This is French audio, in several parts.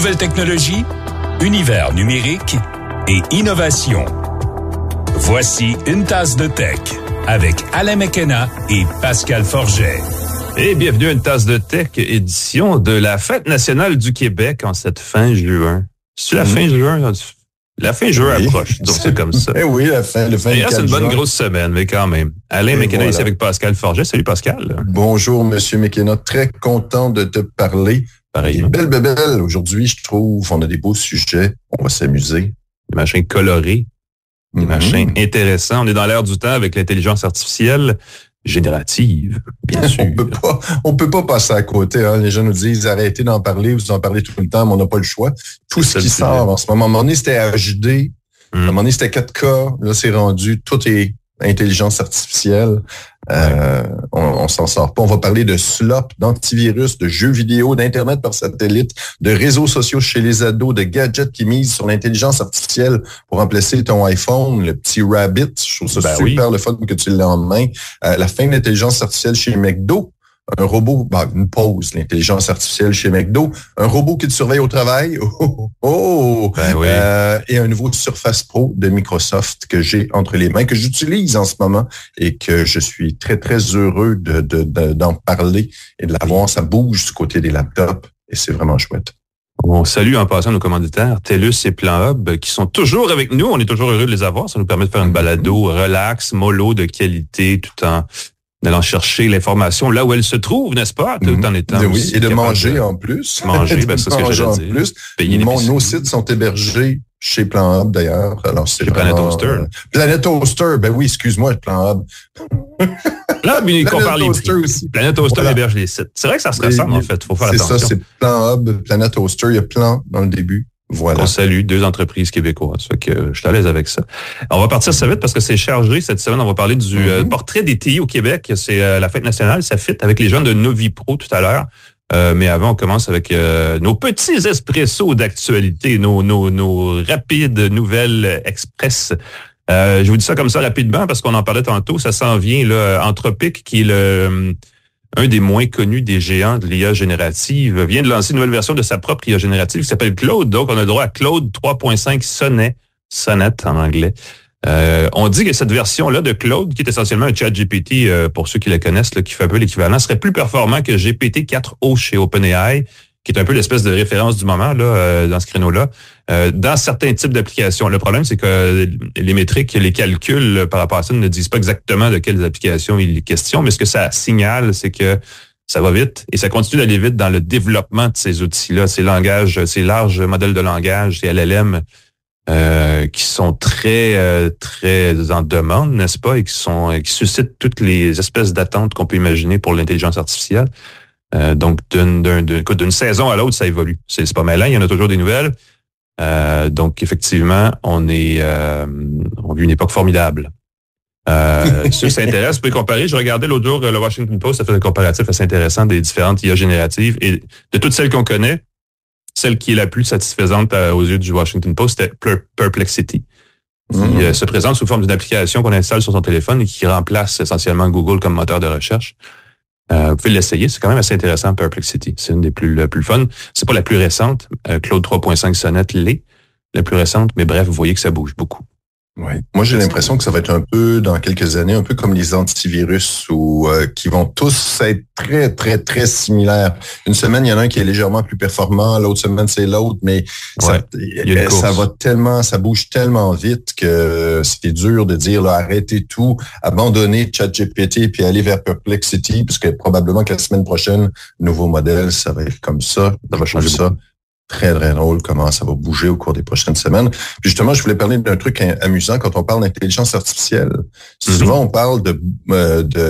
Nouvelles technologies, univers numérique et innovation. Voici une tasse de tech avec Alain McKenna et Pascal Forget. Et bienvenue à une tasse de tech, édition de la Fête nationale du Québec en cette fin juin. C'est la fin juin? La fin juin approche, donc c'est comme ça. Eh oui, le fin c'est une bonne grosse semaine, mais quand même. Alain McKenna ici avec Pascal Forget. Salut Pascal. Bonjour Monsieur McKenna, très content de te parler. Pareil. Belle bébelle. Aujourd'hui, je trouve, on a des beaux sujets. On va s'amuser. Des machins colorés, des machins intéressants. On est dans l'ère du temps avec l'intelligence artificielle générative, bien sûr. On peut pas passer à côté. Hein. Les gens nous disent arrêtez d'en parler, vous en parlez tout le temps, mais on n'a pas le choix. Tout ce qui sort en ce moment. À un moment donné, c'était HD. À un moment donné, c'était 4K. Là, c'est rendu. Tout est intelligence artificielle. On s'en sort pas. On va parler de slop, d'antivirus, de jeux vidéo, d'Internet par satellite, de réseaux sociaux chez les ados, de gadgets qui misent sur l'intelligence artificielle pour remplacer ton iPhone, le petit Rabbit. Je trouve ça super le fun que tu l'as en main. La fin de l'intelligence artificielle chez McDo. Un robot, une pause, l'intelligence artificielle chez McDo, un robot qui te surveille au travail, et un nouveau Surface Pro de Microsoft que j'ai entre les mains, que j'utilise en ce moment et que je suis très, très heureux d'en parler et de l'avoir. Ça bouge du côté des laptops et c'est vraiment chouette. On salue en passant nos commanditaires, TELUS et Plan Hub, qui sont toujours avec nous. On est toujours heureux de les avoir. Ça nous permet de faire une balado relax, mollo, de qualité, tout en allant chercher l'information là où elle se trouve, n'est-ce pas? Tout en étant oui, et de manger en plus. Manger, c'est ce que j'allais dire. Payer nos sites sont hébergés chez Plan Hub, d'ailleurs. Alors, c'est chez Planet Toaster. Planet Toaster, oui, excuse-moi, Plan Hub. Là, mais qu'on parle aussi. Planet Toaster héberge les sites. C'est vrai que ça se ressemble, en fait. Faut faire attention. C'est ça, c'est Plan Hub, Planet Toaster. Il y a Plan dans le début. Voilà. On salue 2 entreprises québécoises. Fait que je suis à l'aise avec ça. On va partir ça vite parce que c'est chargé cette semaine. On va parler du portrait des TI au Québec. C'est la fête nationale. Ça fit avec les jeunes de Novipro tout à l'heure. Mais avant, on commence avec nos petits espressos d'actualité, nos rapides nouvelles express. Je vous dis ça comme ça rapidement parce qu'on en parlait tantôt. Ça s'en vient, là, Anthropic, qui est un des moins connus des géants de l'IA générative, vient de lancer une nouvelle version de sa propre IA générative qui s'appelle Claude. Donc, on a le droit à Claude 3.5 Sonnet en anglais. On dit que cette version-là de Claude, qui est essentiellement un chat GPT, pour ceux qui la connaissent, là, qui fait un peu l'équivalent, serait plus performant que GPT-4o chez OpenAI, qui est un peu l'espèce de référence du moment là dans ce créneau-là, dans certains types d'applications. Le problème, c'est que les métriques, les calculs par rapport à ça ne disent pas exactement de quelles applications il est question, mais ce que ça signale, c'est que ça va vite et ça continue d'aller vite dans le développement de ces outils-là, ces larges modèles de langage, ces LLM, qui sont très en demande, n'est-ce pas, et qui suscitent toutes les espèces d'attentes qu'on peut imaginer pour l'intelligence artificielle. Donc, d'une saison à l'autre, ça évolue. C'est pas malin, il y en a toujours des nouvelles. Donc, effectivement, on vit une époque formidable. Ceux qui s'intéressent, vous pouvez comparer. Je regardais l'autre jour le Washington Post, ça fait un comparatif assez intéressant des différentes IA génératives. Et de toutes celles qu'on connaît, celle qui est la plus satisfaisante aux yeux du Washington Post, c'était Perplexity, qui se présente sous forme d'une application qu'on installe sur son téléphone et qui remplace essentiellement Google comme moteur de recherche. Vous pouvez l'essayer, c'est quand même assez intéressant, Perplexity. C'est une des plus fun. C'est pas la plus récente. Claude 3.5 Sonnet l'est, la plus récente, mais bref, vous voyez que ça bouge beaucoup. Oui. Moi, j'ai l'impression que ça va être un peu, dans quelques années, un peu comme les antivirus qui vont tous être très, très, très similaires. Une semaine, il y en a un qui est légèrement plus performant, l'autre semaine, c'est l'autre, mais ça bouge tellement vite que c'est dur de dire, là, arrêtez tout, abandonnez ChatGPT puis aller vers Perplexity, parce que probablement que la semaine prochaine, nouveau modèle, ça va être comme ça va changer ça. Très, très drôle comment ça va bouger au cours des prochaines semaines. Puis justement, je voulais parler d'un truc amusant quand on parle d'intelligence artificielle. Souvent, on parle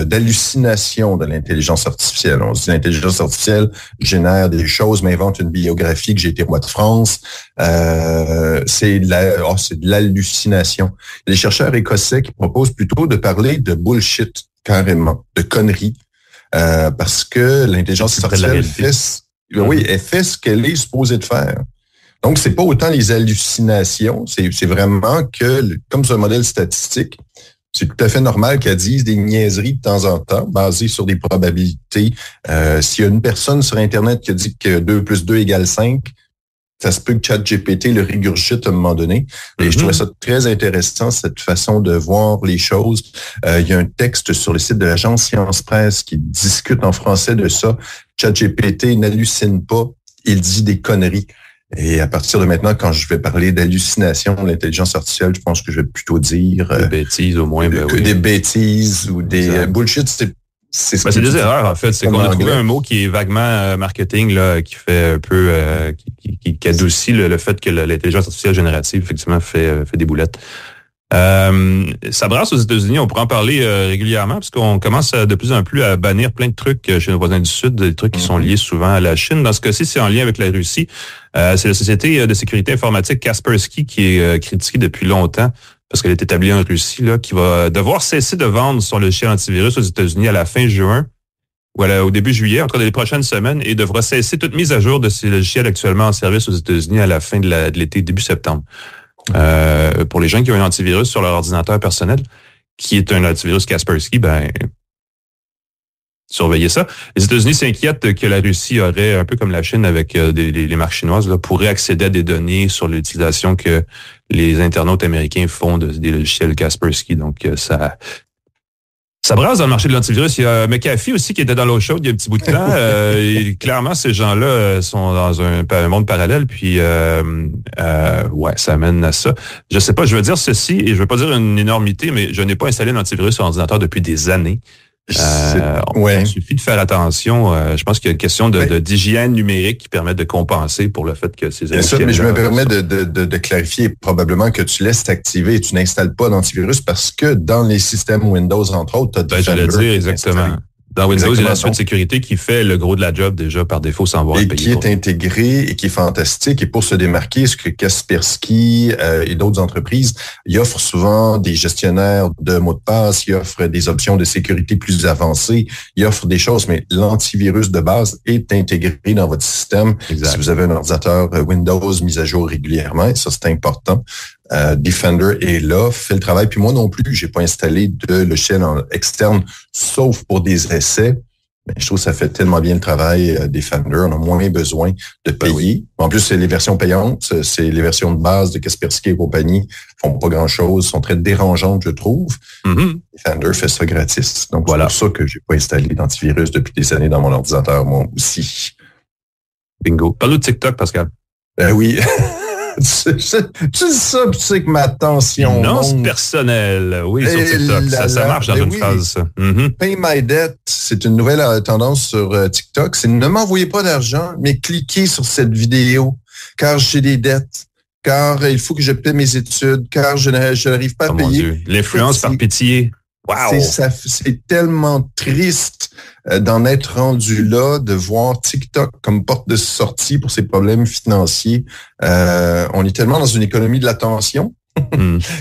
d'hallucination de l'intelligence artificielle. On se dit l'intelligence artificielle génère des choses, m'invente une biographie que j'ai été roi de France. C'est de l'hallucination. Les chercheurs écossais qui proposent plutôt de parler de bullshit, carrément, de conneries, parce que l'intelligence artificielle elle fait ce qu'elle est supposée de faire. Donc, c'est pas autant les hallucinations, c'est vraiment que, comme c'est un modèle statistique, c'est tout à fait normal qu'elle dise des niaiseries de temps en temps, basées sur des probabilités. S'il y a une personne sur Internet qui a dit que 2 + 2 = 5, ça se peut que ChatGPT le régurgite à un moment donné. Et je trouvais ça très intéressant, cette façon de voir les choses. Il y a un texte sur le site de l'agence Science Presse qui discute en français de ça. ChatGPT n'hallucine pas, il dit des conneries. Et à partir de maintenant, quand je vais parler d'hallucination, l'intelligence artificielle, je pense que je vais plutôt dire... des bêtises au moins. Des bêtises ou des bullshit, c'est des erreurs, en fait. C'est qu'on a trouvé un mot qui est vaguement marketing, là, qui fait un peu, qui adoucit le fait que l'intelligence artificielle générative, effectivement, fait des boulettes. Ça brasse aux États-Unis, on pourra en parler régulièrement, parce qu'on commence de plus en plus à bannir plein de trucs chez nos voisins du Sud, des trucs qui sont liés souvent à la Chine. Dans ce cas-ci, c'est en lien avec la Russie. C'est la société de sécurité informatique Kaspersky qui est critiquée depuis longtemps, parce qu'elle est établie en Russie, là, qui va devoir cesser de vendre son logiciel antivirus aux États-Unis à la fin juin ou au début juillet, en tout cas dans les prochaines semaines, et devra cesser toute mise à jour de ces logiciels actuellement en service aux États-Unis à la fin de l'été, début septembre. Pour les gens qui ont un antivirus sur leur ordinateur personnel, qui est un antivirus Kaspersky, surveillez ça. Les États-Unis s'inquiètent que la Russie aurait, un peu comme la Chine avec les marques chinoises, là, pourrait accéder à des données sur l'utilisation que les internautes américains font des logiciels Kaspersky. Donc, ça brasse dans le marché de l'antivirus. Il y a McAfee aussi qui était dans l'eau chaude il y a un petit bout de temps. Et clairement, ces gens-là sont dans un monde parallèle. Puis, ça amène à ça. Je sais pas, je veux dire ceci, et je veux pas dire une énormité, mais je n'ai pas installé un antivirus sur ordinateur depuis des années. Il suffit de faire attention. Je pense qu'il y a une question d'hygiène numérique qui permet de compenser pour le fait que ces bien sûr, mais je me permets de clarifier probablement que tu laisses t'activer et tu n'installes pas d'antivirus parce que dans les systèmes Windows, entre autres, tu as j'allais dire exactement. Dans Windows, il y a l'aspect de sécurité qui fait le gros de la job déjà par défaut sans avoir à payer. Et qui est intégré et qui est fantastique. Et pour se démarquer, ce que Kaspersky et d'autres entreprises, ils offrent souvent des gestionnaires de mots de passe, ils offrent des options de sécurité plus avancées, ils offrent des choses, mais l'antivirus de base est intégré dans votre système. Exact. Si vous avez un ordinateur Windows mis à jour régulièrement, et ça c'est important. Defender est là, fait le travail. Puis moi non plus, j'ai pas installé de logiciel externe, sauf pour des essais. Mais je trouve que ça fait tellement bien le travail, Defender. On a moins besoin de payer. Oui. En plus, c'est les versions payantes, c'est les versions de base de Kaspersky et compagnie, font pas grand-chose, sont très dérangeantes, je trouve. Defender fait ça gratis. Donc, voilà. C'est pour ça que j'ai pas installé d'antivirus depuis des années dans mon ordinateur, moi aussi. Bingo. Parle-nous de TikTok, Pascal. Oui. Tu dis ça, tu sais que ma tension monte. Personnelle, oui, sur TikTok. Ça marche dans une phrase, ça. Pay my debt, c'est une nouvelle tendance sur TikTok. C'est ne m'envoyez pas d'argent, mais cliquez sur cette vidéo, car j'ai des dettes, car il faut que je paie mes études, car je n'arrive pas à payer. Mon Dieu. L'influence par pitié. Wow. C'est tellement triste d'en être rendu là, de voir TikTok comme porte de sortie pour ses problèmes financiers. On est tellement dans une économie de l'attention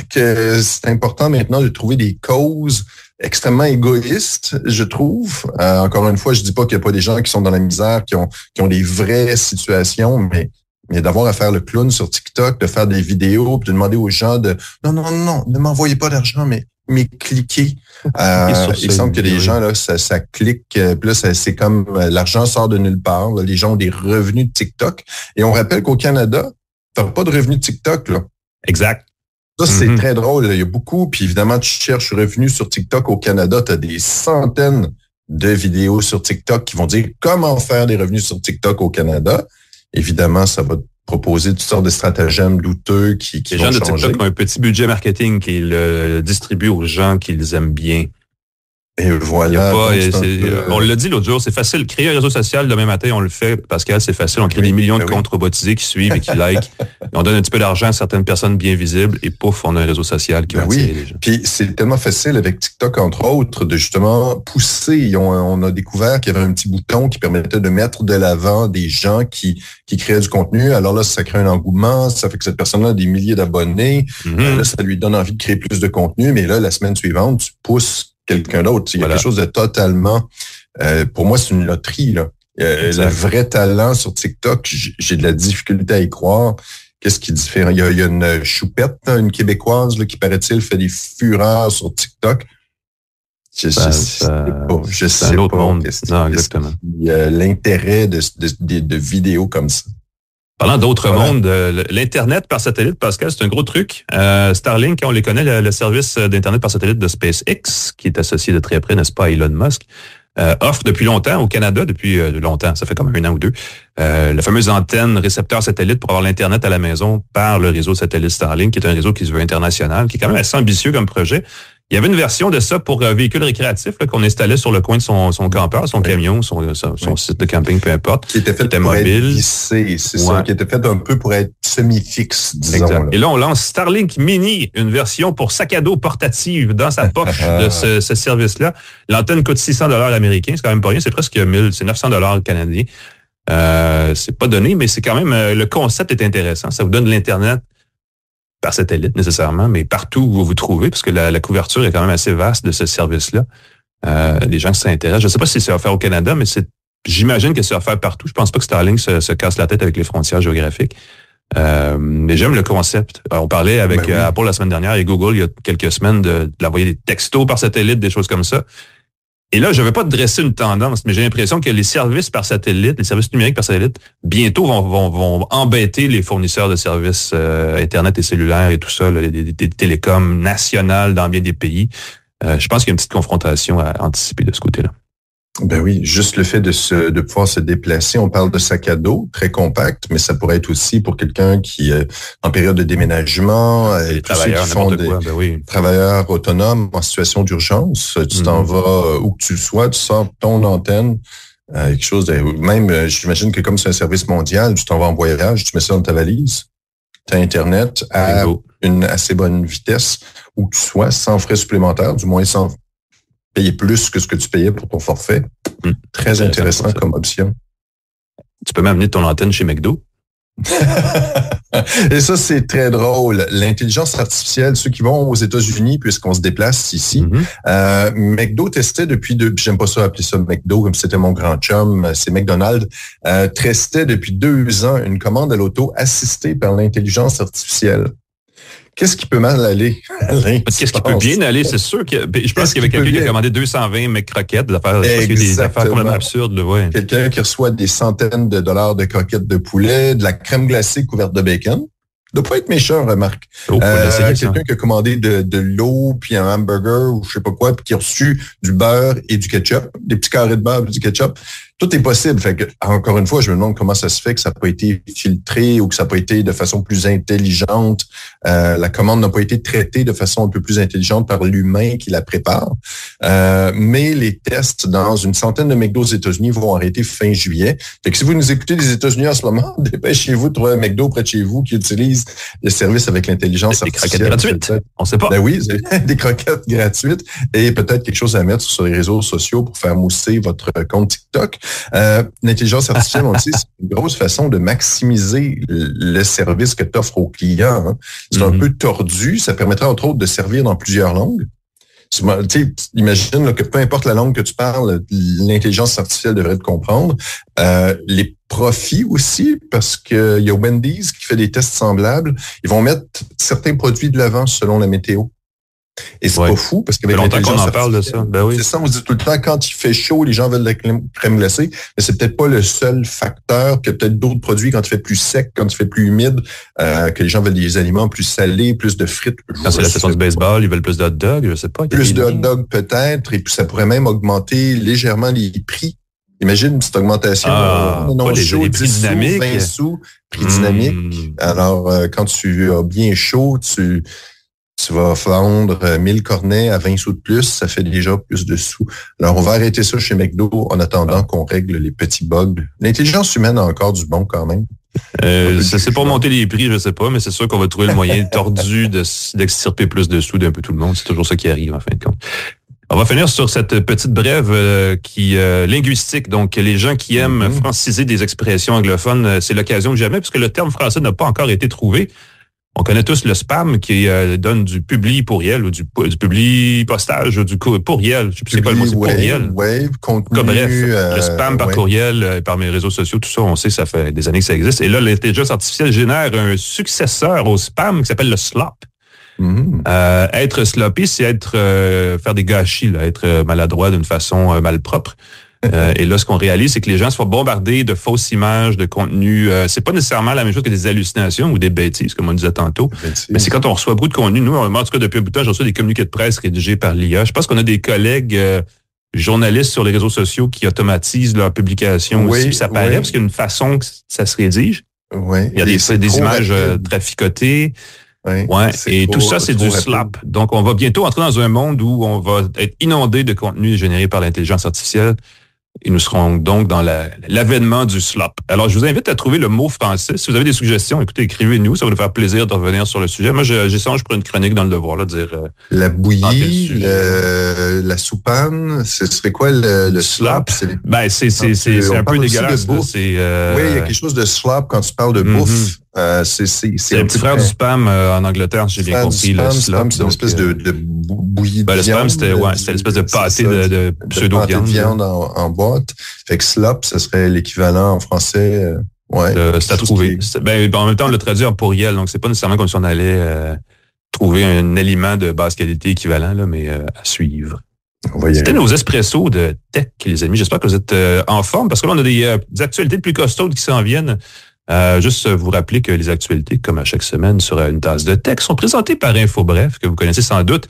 que c'est important maintenant de trouver des causes extrêmement égoïstes, je trouve. Encore une fois, je dis pas qu'il n'y a pas des gens qui sont dans la misère, qui ont des vraies situations, mais d'avoir à faire le clown sur TikTok, de faire des vidéos, puis de demander aux gens de non, ne m'envoyez pas d'argent, mais cliquez. Il semble que les gens, là, ça clique, puis là, c'est comme l'argent sort de nulle part. Là, les gens ont des revenus de TikTok. Et on rappelle qu'au Canada, tu n'as pas de revenus de TikTok, là. Exact. Ça, c'est très drôle. Là. Il y a beaucoup, puis évidemment, tu cherches revenus sur TikTok au Canada, tu as des centaines de vidéos sur TikTok qui vont dire comment faire des revenus sur TikTok au Canada. Évidemment, ça va proposer toutes sortes de stratagèmes douteux qui les vont gens de changer. TikTok ont un petit budget marketing qu'ils distribuent aux gens qu'ils aiment bien. Et voilà. On l'a dit l'autre jour, c'est facile. Créer un réseau social demain matin, on le fait, Pascal, c'est facile. On crée des millions de comptes robotisés qui suivent et qui likent. On donne un petit peu d'argent à certaines personnes bien visibles et pouf, on a un réseau social qui va attirer les gens. Puis c'est tellement facile avec TikTok, entre autres, de justement pousser. On a découvert qu'il y avait un petit bouton qui permettait de mettre de l'avant des gens qui créaient du contenu. Alors là, ça crée un engouement. Ça fait que cette personne-là a des milliers d'abonnés. Là, ça lui donne envie de créer plus de contenu. Mais là, la semaine suivante, tu pousses quelqu'un d'autre. Il y a quelque chose de totalement... pour moi, c'est une loterie, là. Le vrai talent sur TikTok, j'ai de la difficulté à y croire. Qu'est-ce qui est différent? Il y a une Choupette, une Québécoise, là, qui, paraît-il, fait des fureurs sur TikTok. Je sais un autre monde. Non, exactement. Il y a l'intérêt de vidéos comme ça. Parlant d'autres mondes, l'Internet par satellite, Pascal, c'est un gros truc. Starlink, on les connaît, le service d'Internet par satellite de SpaceX, qui est associé de très près, n'est-ce pas, à Elon Musk, offre depuis longtemps au Canada, depuis longtemps, ça fait comme 1 an ou 2, la fameuse antenne récepteur satellite pour avoir l'Internet à la maison par le réseau satellite Starlink, qui est un réseau qui se veut international, qui est quand même assez ambitieux comme projet. Il y avait une version de ça pour véhicules récréatifs qu'on installait sur le coin de son campeur, son camion, son site de camping, peu importe. Qui était fait pour mobile. Être vissé, c'est ça, qui était fait un peu pour être semi-fixe, disons. Exact. Là. Et là, on lance Starlink Mini, une version pour sac à dos portative dans sa poche de ce service-là. L'antenne coûte 600 $ américains, c'est quand même pas rien, c'est presque 1000, c'est 900 $ canadiens. C'est pas donné, mais c'est quand même, le concept est intéressant. Ça vous donne l'Internet par satellite nécessairement, mais partout où vous vous trouvez, parce que la couverture est quand même assez vaste de ce service-là. Les gens qui s'intéressent. Je ne sais pas si c'est offert au Canada, mais j'imagine que c'est offert partout. Je pense pas que Starlink se casse la tête avec les frontières géographiques. Mais j'aime le concept. On parlait avec Apple la semaine dernière et Google il y a quelques semaines d'envoyer des textos par satellite, des choses comme ça. Et là, je ne vais pas dresser une tendance, mais j'ai l'impression que les services par satellite, les services numériques par satellite, bientôt vont embêter les fournisseurs de services Internet et cellulaires et tout ça, des télécoms nationales dans bien des pays. Je pense qu'il y a une petite confrontation à anticiper de ce côté-là. Ben oui, juste le fait de pouvoir se déplacer. On parle de sac à dos, très compact, mais ça pourrait être aussi pour quelqu'un qui est en période de déménagement, et tous ceux qui font des travailleurs autonomes en situation d'urgence. Tu t'en vas où que tu sois, tu sors ton antenne, quelque chose de, même, j'imagine que comme c'est un service mondial, tu t'en vas en voyage, tu mets ça dans ta valise, tu as Internet à une assez bonne vitesse où que tu sois, sans frais supplémentaires, du moins sans payer plus que ce que tu payais pour ton forfait. Très intéressant comme option. Tu peux m'amener ton antenne chez McDo? Et ça, c'est très drôle. L'intelligence artificielle, ceux qui vont aux États-Unis, puisqu'on se déplace ici, McDo testait j'aime pas ça appeler ça McDo, comme c'était mon grand chum, c'est McDonald's, testait depuis 2 ans une commande à l'auto assistée par l'intelligence artificielle. Qu'est-ce qui peut mal aller, Alain? Qu'est-ce qui peut bien aller? C'est sûr que je pense qu'il y avait quelqu'un qui a commandé 220 McCroquettes, des affaires complètement absurdes. Ouais. Quelqu'un qui reçoit des centaines de dollars de croquettes de poulet, de la crème glacée couverte de bacon. Doit pas être méchant, remarque. Quelqu'un qui a commandé de l'eau, puis un hamburger ou je sais pas quoi, puis qui a reçu du beurre et du ketchup, des petits carrés de beurre et du ketchup. Tout est possible. Fait que, encore une fois, je me demande comment ça se fait que ça n'a pas été filtré ou que ça n'a pas été de façon plus intelligente. La commande n'a pas été traitée de façon un peu plus intelligente par l'humain qui la prépare. Mais les tests dans une centaine de McDo aux États-Unis vont arrêter fin juillet. Fait que si vous nous écoutez des États-Unis en ce moment, dépêchez-vous de trouver un McDo près de chez vous qui utilise le service avec l'intelligence artificielle. Des croquettes gratuites. On sait pas. Ben oui, des croquettes gratuites et peut-être quelque chose à mettre sur les réseaux sociaux pour faire mousser votre compte TikTok. L'intelligence artificielle, on le sait, c'est une grosse façon de maximiser le service que tu offres aux clients. Hein. C'est un peu tordu. Ça permettrait, entre autres, de servir dans plusieurs langues. Imagine là, que peu importe la langue que tu parles, l'intelligence artificielle devrait te comprendre. Les profits aussi, parce qu'il y a Wendy's qui fait des tests semblables. Ils vont mettre certains produits de l'avant selon la météo. Et c'est pas fou, parce qu'avec l'intelligence artificielle, qu'on en parle de ça. Ben oui. C'est ça, on dit tout le temps, quand il fait chaud, les gens veulent de la crème glacée, mais c'est peut-être pas le seul facteur, qu'il y a peut-être d'autres produits quand il fait plus sec, quand il fait plus humide, que les gens veulent des aliments plus salés, plus de frites. Quand c'est la saison du baseball, ils veulent plus de hot dogs, je sais pas. Plus de hot dogs peut-être, et puis ça pourrait même augmenter légèrement les prix. Imagine une petite augmentation. Les prix dynamiques. 20 sous, prix dynamique. Alors, quand tu as bien chaud, tu vas vendre 1000 cornets à 20 sous de plus, ça fait déjà plus de sous. Alors, on va arrêter ça chez McDo en attendant qu'on règle les petits bugs. L'intelligence humaine a encore du bon quand même. C'est pour monter les prix, je sais pas, mais c'est sûr qu'on va trouver le moyen tordu d'extirper plus de sous d'un peu tout le monde. C'est toujours ça qui arrive, en fin de compte. On va finir sur cette petite brève linguistique. Donc, les gens qui aiment franciser des expressions anglophones, c'est l'occasion que jamais, puisque le terme français n'a pas encore été trouvé. On connaît tous le spam qui donne du publi pourriel ou du publi postage ou du courriel. Je sais plus c'est quoi le mot, c'est pourriel. Contenu. Bref, le spam par courriel, par mes réseaux sociaux, tout ça, on sait, ça fait des années que ça existe. Et là, l'intelligence artificielle génère un successeur au spam qui s'appelle le slop. Être sloppy, c'est faire des gâchis, là, être maladroit d'une façon malpropre. Et là, ce qu'on réalise, c'est que les gens se font bombarder de fausses images, de contenu. C'est pas nécessairement la même chose que des hallucinations ou des bêtises, comme on disait tantôt. Mais c'est quand on reçoit beaucoup de contenu. Nous, en tout cas, depuis un bout de temps, je reçois des communiqués de presse rédigés par l'IA. Je pense qu'on a des collègues journalistes sur les réseaux sociaux qui automatisent leurs publications aussi. Puis ça paraît parce qu'il y a une façon que ça se rédige. Oui. Il y a des images traficotées. Ouais. Et tout ça, c'est du slap. Donc, on va bientôt entrer dans un monde où on va être inondé de contenu généré par l'intelligence artificielle. Et nous serons donc dans l'avènement du slop. Alors, je vous invite à trouver le mot français. Si vous avez des suggestions, écoutez, écrivez-nous. Ça va nous faire plaisir de revenir sur le sujet. Moi, j'échange pour une chronique dans le Devoir, là, dire... la bouillie, la soupane, ce serait quoi le slop? C'est un peu dégueulasse. Oui, il y a quelque chose de slop quand tu parles de bouffe. C'est un petit frère du spam en Angleterre, j'ai bien compris. Le slop, c'est une espèce de bouillie de viande. Le spam, c'était l'espèce de pâté de pseudo-viande. De viande en boîte. Fait que slop, ce serait l'équivalent en français. C'est à trouver. En même temps, on l'a traduit en pourriel, donc c'est pas nécessairement comme si on allait trouver un aliment de basse qualité équivalent, là, mais à suivre. C'était nos espressos de tech, les amis. J'espère que vous êtes en forme, parce que là, on a des actualités plus costaudes qui s'en viennent. Juste vous rappeler que les actualités, comme à chaque semaine sur une tasse de tech, sont présentées par InfoBref, que vous connaissez sans doute.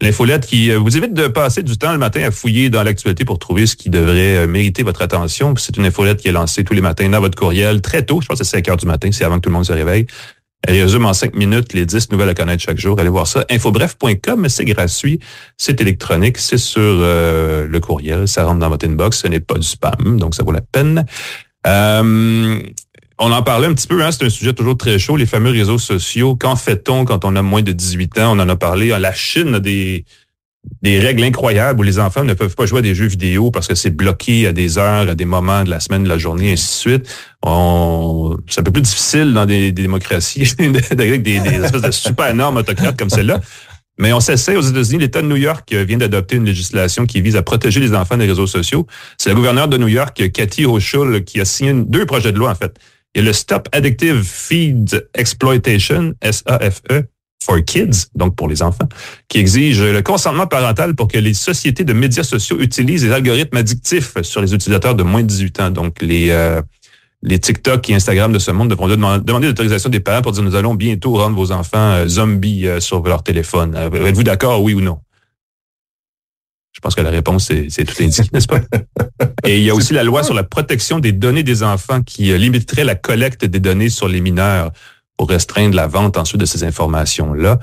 L'infolette qui vous évite de passer du temps le matin à fouiller dans l'actualité pour trouver ce qui devrait mériter votre attention. C'est une infolette qui est lancée tous les matins dans votre courriel, très tôt, je pense que c'est 5 heures du matin, c'est avant que tout le monde se réveille. Elle résume en 5 minutes les 10 nouvelles à connaître chaque jour. Allez voir ça. Infobref.com, c'est gratuit, c'est électronique, c'est sur le courriel, ça rentre dans votre inbox, ce n'est pas du spam, donc ça vaut la peine. On en parlait un petit peu, c'est un sujet toujours très chaud, les fameux réseaux sociaux. Qu'en fait-on quand on a moins de 18 ans? On en a parlé. La Chine a des règles incroyables où les enfants ne peuvent pas jouer à des jeux vidéo parce que c'est bloqué à des heures, à des moments de la semaine, de la journée, ainsi de suite. C'est un peu plus difficile dans des démocraties avec des espèces de super normes autocrates comme celle-là. Mais on s'essaie aux États-Unis. L'État de New York vient d'adopter une législation qui vise à protéger les enfants des réseaux sociaux. C'est la gouverneure de New York, Kathy Hochul, qui a signé 2 projets de loi, en fait. Il y a le Stop Addictive Feed Exploitation, SAFE, for Kids, donc pour les enfants, qui exige le consentement parental pour que les sociétés de médias sociaux utilisent les algorithmes addictifs sur les utilisateurs de moins de 18 ans. Donc, les TikTok et Instagram de ce monde devront demander l'autorisation des parents pour dire nous allons bientôt rendre vos enfants zombies sur leur téléphone. Êtes-vous d'accord, oui ou non? Je pense que la réponse, c'est tout indiqué, n'est-ce pas? Et il y a aussi la loi sur la protection des données des enfants qui limiterait la collecte des données sur les mineurs pour restreindre la vente ensuite de ces informations-là.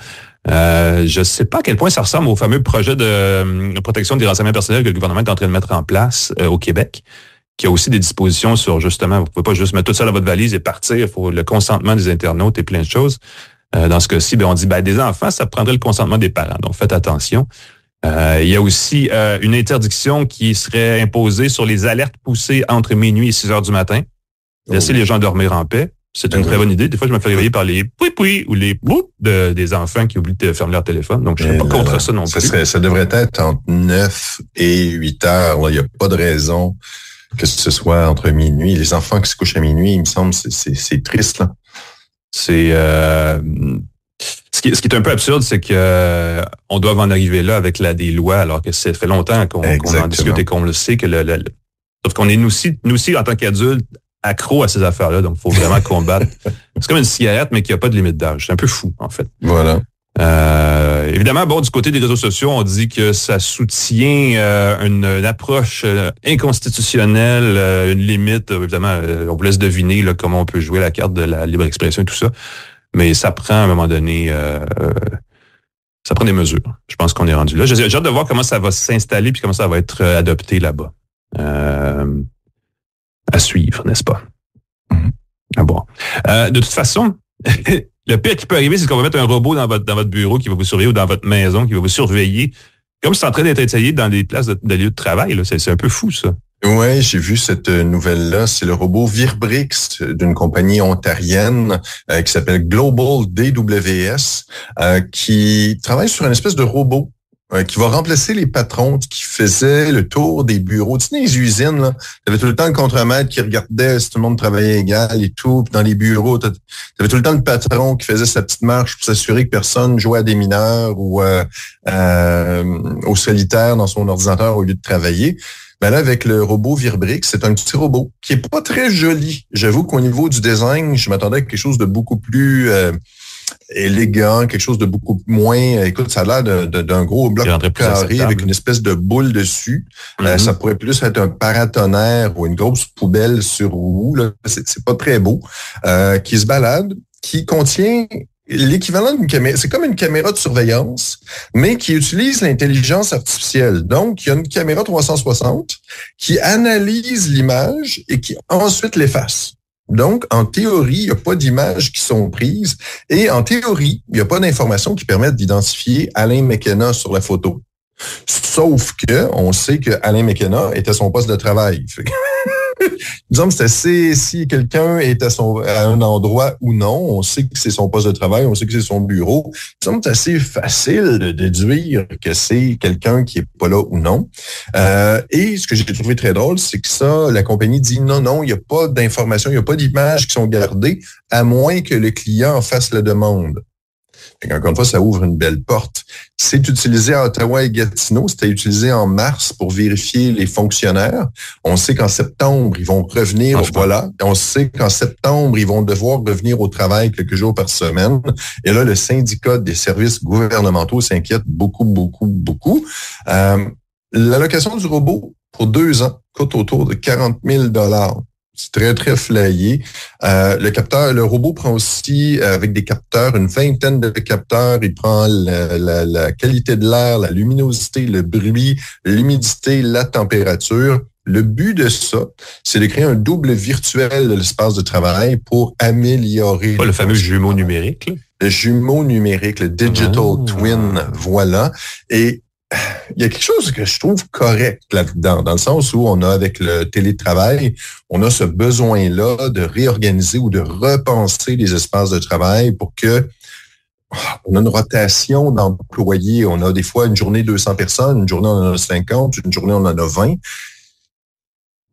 Je ne sais pas à quel point ça ressemble au fameux projet de protection des renseignements personnels que le gouvernement est en train de mettre en place au Québec, qui a aussi des dispositions sur, justement, vous pouvez pas juste mettre tout ça dans votre valise et partir, il faut le consentement des internautes et plein de choses. Dans ce cas-ci, on dit, des enfants, ça prendrait le consentement des parents, donc faites attention. Il y a aussi une interdiction qui serait imposée sur les alertes poussées entre minuit et 6 heures du matin. Laisser les gens dormir en paix. C'est une très bonne idée. Des fois, je me fais réveiller par les pouis ou les bouts des enfants qui oublient de fermer leur téléphone. Donc, je ne serais pas contre ça non plus. Ça devrait être entre 9 et 8 heures. Il n'y a pas de raison que ce soit entre minuit. Les enfants qui se couchent à minuit, il me semble, c'est triste, là. C'est... Ce qui est un peu absurde, c'est que on doit en arriver là avec des lois, alors que ça fait longtemps qu'on en discute et qu'on le sait, sauf qu'on est nous aussi, en tant qu'adultes, accros à ces affaires-là, donc il faut vraiment combattre. C'est comme une cigarette, mais qui n'a pas de limite d'âge. C'est un peu fou, en fait. Voilà. Évidemment, du côté des réseaux sociaux, on dit que ça soutient une approche inconstitutionnelle, une limite. Évidemment, on vous laisse deviner comment on peut jouer la carte de la libre expression et tout ça. Mais ça prend, à un moment donné, ça prend des mesures. Je pense qu'on est rendu là. J'ai hâte de voir comment ça va s'installer puis comment ça va être adopté là-bas. À suivre, n'est-ce pas? Ah bon. De toute façon, le pire qui peut arriver, c'est qu'on va mettre un robot dans votre bureau qui va vous surveiller ou dans votre maison qui va vous surveiller. Comme c'est en train d'être essayé dans des places de lieux de travail. Là. C'est un peu fou, ça. Oui, j'ai vu cette nouvelle-là. C'est le robot Virbrix d'une compagnie ontarienne qui s'appelle Global DWS qui travaille sur une espèce de robot qui va remplacer les patrons qui faisaient le tour des bureaux. Tu sais, les usines, là, t'avais tout le temps le contremaître qui regardait si tout le monde travaillait égal et tout. Puis dans les bureaux, t'avais tout le temps le patron qui faisait sa petite marche pour s'assurer que personne jouait à des mineurs ou au solitaire dans son ordinateur au lieu de travailler. Ben là, avec le robot Virbrix, c'est un petit robot qui est pas très joli. J'avoue qu'au niveau du design, je m'attendais à quelque chose de beaucoup plus élégant, quelque chose de beaucoup moins... Écoute, ça a l'air d'un gros bloc carré avec une espèce de boule dessus. Ça pourrait plus être un paratonnerre ou une grosse poubelle sur roue. Là. C'est pas très beau. Qui se balade, qui contient l'équivalent d'une caméra. C'est comme une caméra de surveillance, mais qui utilise l'intelligence artificielle. Donc, il y a une caméra 360 qui analyse l'image et qui ensuite l'efface. Donc, en théorie, il n'y a pas d'images qui sont prises et en théorie, il n'y a pas d'informations qui permettent d'identifier Alain McKenna sur la photo. Sauf que on sait que Alain McKenna est à son poste de travail. Disons que c'est assez, si quelqu'un est à un endroit ou non, on sait que c'est son poste de travail, on sait que c'est son bureau. Disons que c'est assez facile de déduire que c'est quelqu'un qui est pas là ou non. Et ce que j'ai trouvé très drôle, c'est que ça, la compagnie dit non, il n'y a pas d'informations, il n'y a pas d'images qui sont gardées, à moins que le client en fasse la demande. Encore une fois, ça ouvre une belle porte. C'est utilisé à Ottawa et Gatineau. C'était utilisé en mars pour vérifier les fonctionnaires. On sait qu'en septembre, ils vont revenir. Voilà. On sait qu'en septembre, ils vont devoir revenir au travail quelques jours par semaine. Et là, le syndicat des services gouvernementaux s'inquiète beaucoup. L'allocation du robot pour 2 ans coûte autour de 40 000 $. C'est très, très flyé. Le robot prend aussi, avec des capteurs, une 20aine de capteurs. Il prend la qualité de l'air, la luminosité, le bruit, l'humidité, la température. Le but de ça, c'est de créer un double virtuel de l'espace de travail pour améliorer... Le fameux jumeau numérique. Là. Le jumeau numérique, le digital twin, voilà. Et il y a quelque chose que je trouve correct là-dedans, dans le sens où on a, avec le télétravail, on a ce besoin-là de réorganiser ou de repenser les espaces de travail pour que on a une rotation d'employés. On a des fois une journée 200 personnes, une journée on en a 50, une journée on en a 20.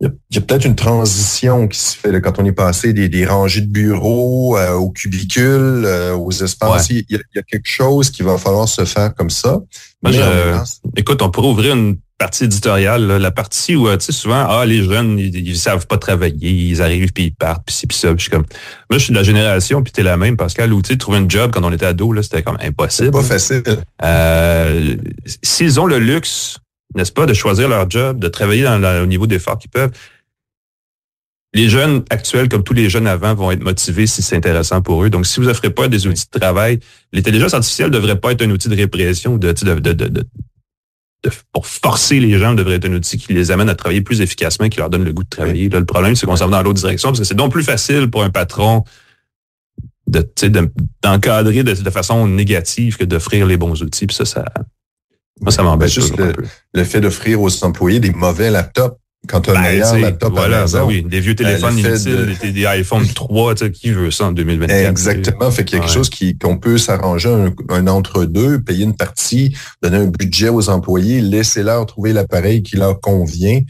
Il y a peut-être une transition qui se fait là, quand on est passé des rangées de bureaux aux cubicules, aux espaces. Ouais. Il y a quelque chose qui va falloir se faire comme ça. Moi, écoute, on pourrait ouvrir une partie éditoriale, là, la partie où, tu sais, souvent, les jeunes, ils savent pas travailler, ils arrivent puis ils partent, puis ci, puis ça. Puis je suis comme, moi, je suis de la génération, puis t'es la même, Pascal, où, tu sais, trouver un job quand on était ado, là, c'était comme impossible. C'est pas facile. S'ils ont le luxe, n'est-ce pas, de choisir leur job, de travailler au niveau d'effort qu'ils peuvent. Les jeunes actuels, comme tous les jeunes avant, vont être motivés si c'est intéressant pour eux. Donc, si vous offrez pas des outils de travail, l'intelligence artificielle devrait pas être un outil de répression, pour forcer les gens, devrait être un outil qui les amène à travailler plus efficacement, qui leur donne le goût de travailler. Là, le problème, c'est qu'on s'en va dans l'autre direction, parce que c'est donc plus facile pour un patron d'encadrer de façon négative que d'offrir les bons outils. Puis moi, ça m'embête. Juste le fait d'offrir aux employés des mauvais laptops. Quand tu as un meilleur laptop à la maison. Oui, des vieux téléphones inutiles, des iPhone 3, qui veut ça en 2024? Exactement. Fait qu'il y a quelque chose qu'on peut s'arranger un entre-deux, payer une partie, donner un budget aux employés, laisser-leur trouver l'appareil qui leur convient.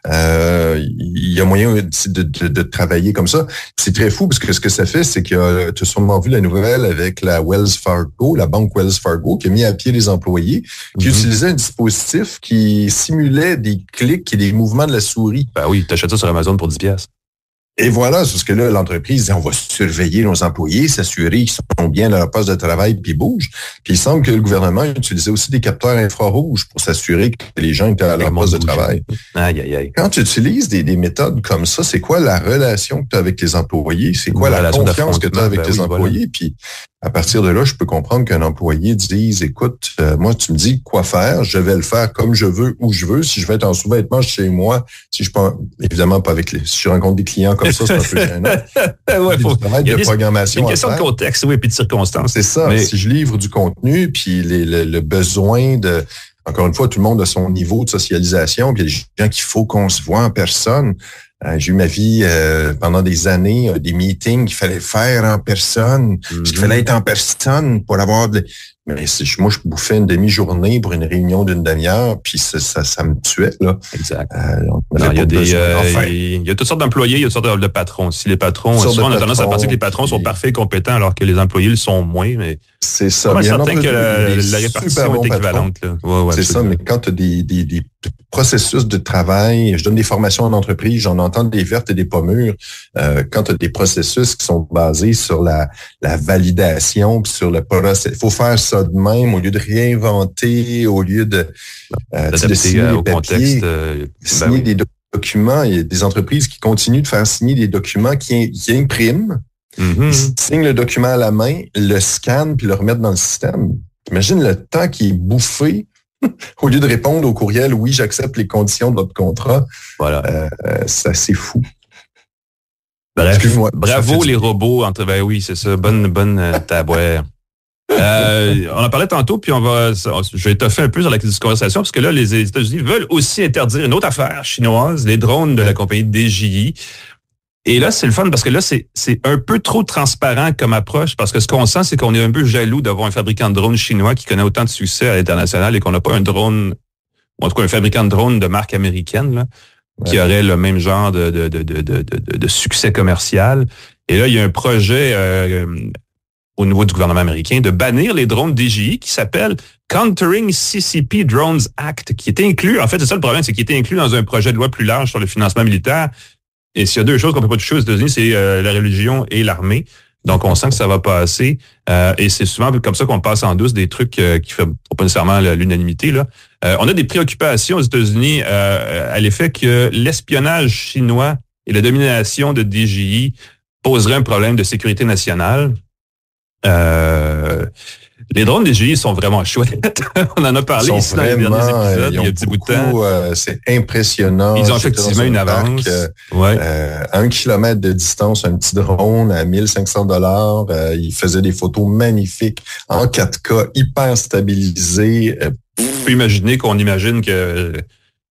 Il y a moyen de travailler comme ça. C'est très fou parce que ce que ça fait, c'est que tu as sûrement vu la nouvelle avec la Wells Fargo, la banque Wells Fargo, qui a mis à pied les employés, qui utilisait un dispositif qui simulait des clics et des mouvements de la souris. Ben oui, t'achètes ça sur Amazon pour 10$. Et voilà, c'est ce que là, l'entreprise dit, on va surveiller nos employés, s'assurer qu'ils sont bien à leur poste de travail puis ils bougent. Puis il semble que le gouvernement utilisait aussi des capteurs infrarouges pour s'assurer que les gens étaient à leur poste de travail. Aïe. Quand tu utilises des méthodes comme ça, c'est quoi la relation que tu as avec tes employés? C'est quoi la confiance que tu as avec tes employés? Voilà. Puis à partir de là, je peux comprendre qu'un employé dise, écoute, moi, tu me dis quoi faire, je vais le faire comme je veux, où je veux. Si je vais être en sous-vêtements chez moi, si je peux, évidemment pas avec si je rencontre des clients comme ça, c'est un peu gênant. Ouais, travail de programmation. Il y a une question de contexte, oui, puis de circonstances. C'est ça. Mais si je livre du contenu, puis le besoin de, encore une fois, tout le monde a son niveau de socialisation, puis il y a des gens qu'il faut qu'on se voit en personne. J'ai eu ma vie pendant des années, des meetings qu'il fallait faire en personne, parce qu'il fallait être en personne pour avoir Mais moi, je bouffais une demi-journée pour une réunion d'une demi-heure, puis ça me tuait, là. Exact. Il y a toutes sortes d'employés, il y a toutes sortes de patrons. Si les patrons, souvent, on a tendance à penser que les patrons sont parfaits et compétents, alors que les employés le sont moins, mais c'est ça. Je suis certain que la répartition est équivalente, là. Ouais, c'est ça, mais quand tu as des processus de travail, je donne des formations en entreprise, j'en entends des vertes et des pas mûres. Quand tu as des processus qui sont basés sur la validation, puis sur le processus, il faut faire ça de même au lieu de réinventer, au lieu de signer au contexte. Signer des documents. Il y a des entreprises qui continuent de faire signer des documents qui impriment, ils signent le document à la main, le scannent puis le remettent dans le système. Imagine le temps qui est bouffé au lieu de répondre au courriel, oui, j'accepte les conditions de votre contrat. Voilà. C'est assez fou. Bravo les robots. Ben oui, c'est ça. Bonne tabouère. On en parlait tantôt, puis je vais étoffer un peu sur la conversation, parce que là, les États-Unis veulent aussi interdire une autre affaire chinoise, les drones de la compagnie DJI. Et là, c'est le fun, parce que là, c'est un peu trop transparent comme approche, parce que ce qu'on sent, c'est qu'on est un peu jaloux d'avoir un fabricant de drones chinois qui connaît autant de succès à l'international et qu'on n'a pas un drone, ou en tout cas un fabricant de drones de marque américaine, là, qui aurait le même genre de succès commercial. Et là, il y a un projet au niveau du gouvernement américain de bannir les drones DJI qui s'appelle Countering CCP Drones Act, qui était inclus, en fait, c'est ça le problème, c'est qu'il était inclus dans un projet de loi plus large sur le financement militaire. Et s'il y a deux choses qu'on peut pas toucher aux États-Unis, c'est la religion et l'armée. Donc, on sent que ça va passer. Et c'est souvent comme ça qu'on passe en douce des trucs qui font pas nécessairement l'unanimité, là. On a des préoccupations aux États-Unis à l'effet que l'espionnage chinois et la domination de DJI poseraient un problème de sécurité nationale. Les drones DJI sont vraiment chouettes. On en a parlé ici dans les derniers épisodes, il y a un petit bout de temps. C'est impressionnant. Ils ont effectivement une avance. À 1 kilomètre de distance, un petit drone à $1,500. Il faisait des photos magnifiques en 4K, hyper stabilisées. Vous pouvez imaginer qu'on imagine que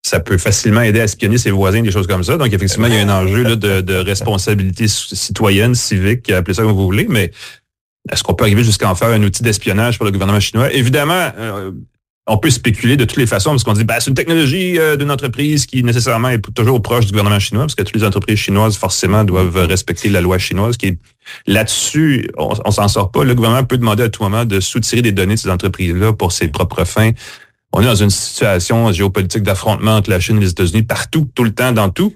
ça peut facilement aider à espionner ses voisins, des choses comme ça. Donc, effectivement, il y a un enjeu là, de responsabilité citoyenne, civique, appelez ça comme vous voulez, mais est-ce qu'on peut arriver jusqu'à en faire un outil d'espionnage pour le gouvernement chinois? Évidemment, on peut spéculer de toutes les façons, parce qu'on dit c'est une technologie d'une entreprise qui nécessairement est toujours proche du gouvernement chinois, parce que toutes les entreprises chinoises, forcément, doivent respecter la loi chinoise. Qui est là-dessus, on s'en sort pas. Le gouvernement peut demander à tout moment de soutirer des données de ces entreprises-là pour ses propres fins. On est dans une situation géopolitique d'affrontement entre la Chine et les États-Unis partout, tout le temps, dans tout.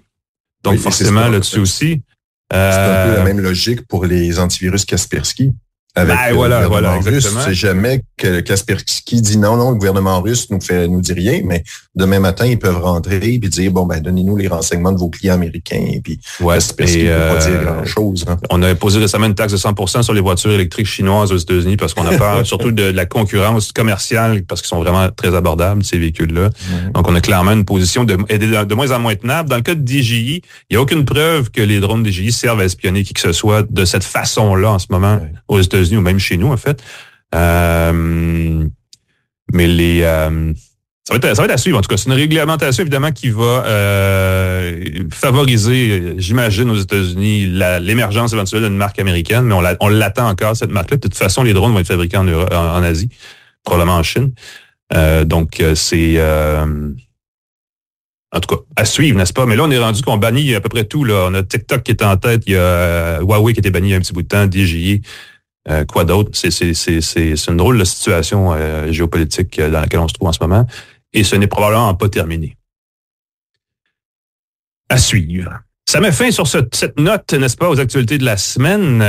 Donc, forcément, là-dessus aussi. C'est un peu la même logique pour les antivirus Kaspersky. Avec voilà, exactement. C'est jamais que Kaspersky dit non, le gouvernement russe nous dit rien, mais demain matin, ils peuvent rentrer et dire, donnez-nous les renseignements de vos clients américains. Et puis, Kaspersky ne peut pas dire grand-chose. Hein. On a imposé récemment une taxe de 100% sur les voitures électriques chinoises aux États-Unis parce qu'on a peur surtout de la concurrence commerciale parce qu'ils sont vraiment très abordables, ces véhicules-là. Donc, on a clairement une position de moins en moins tenable. Dans le cas de DJI, il n'y a aucune preuve que les drones DJI servent à espionner qui que ce soit de cette façon-là en ce moment aux États-Unis ou même chez nous, en fait. Mais ça va être à suivre. En tout cas, c'est une réglementation, évidemment, qui va favoriser, j'imagine, aux États-Unis, l'émergence éventuelle d'une marque américaine, mais on l'attend encore, cette marque-là. De toute façon, les drones vont être fabriqués en Asie, probablement en Chine. Donc, c'est... en tout cas, à suivre, n'est-ce pas? Mais là, on est rendu qu'on bannit à peu près tout. Là. On a TikTok qui est en tête, il y a Huawei qui a été banni il y a un petit bout de temps, DJI. Quoi d'autre? C'est une drôle de situation géopolitique dans laquelle on se trouve en ce moment. Et ce n'est probablement pas terminé. À suivre. Ça met fin sur cette note, n'est-ce pas, aux actualités de la semaine.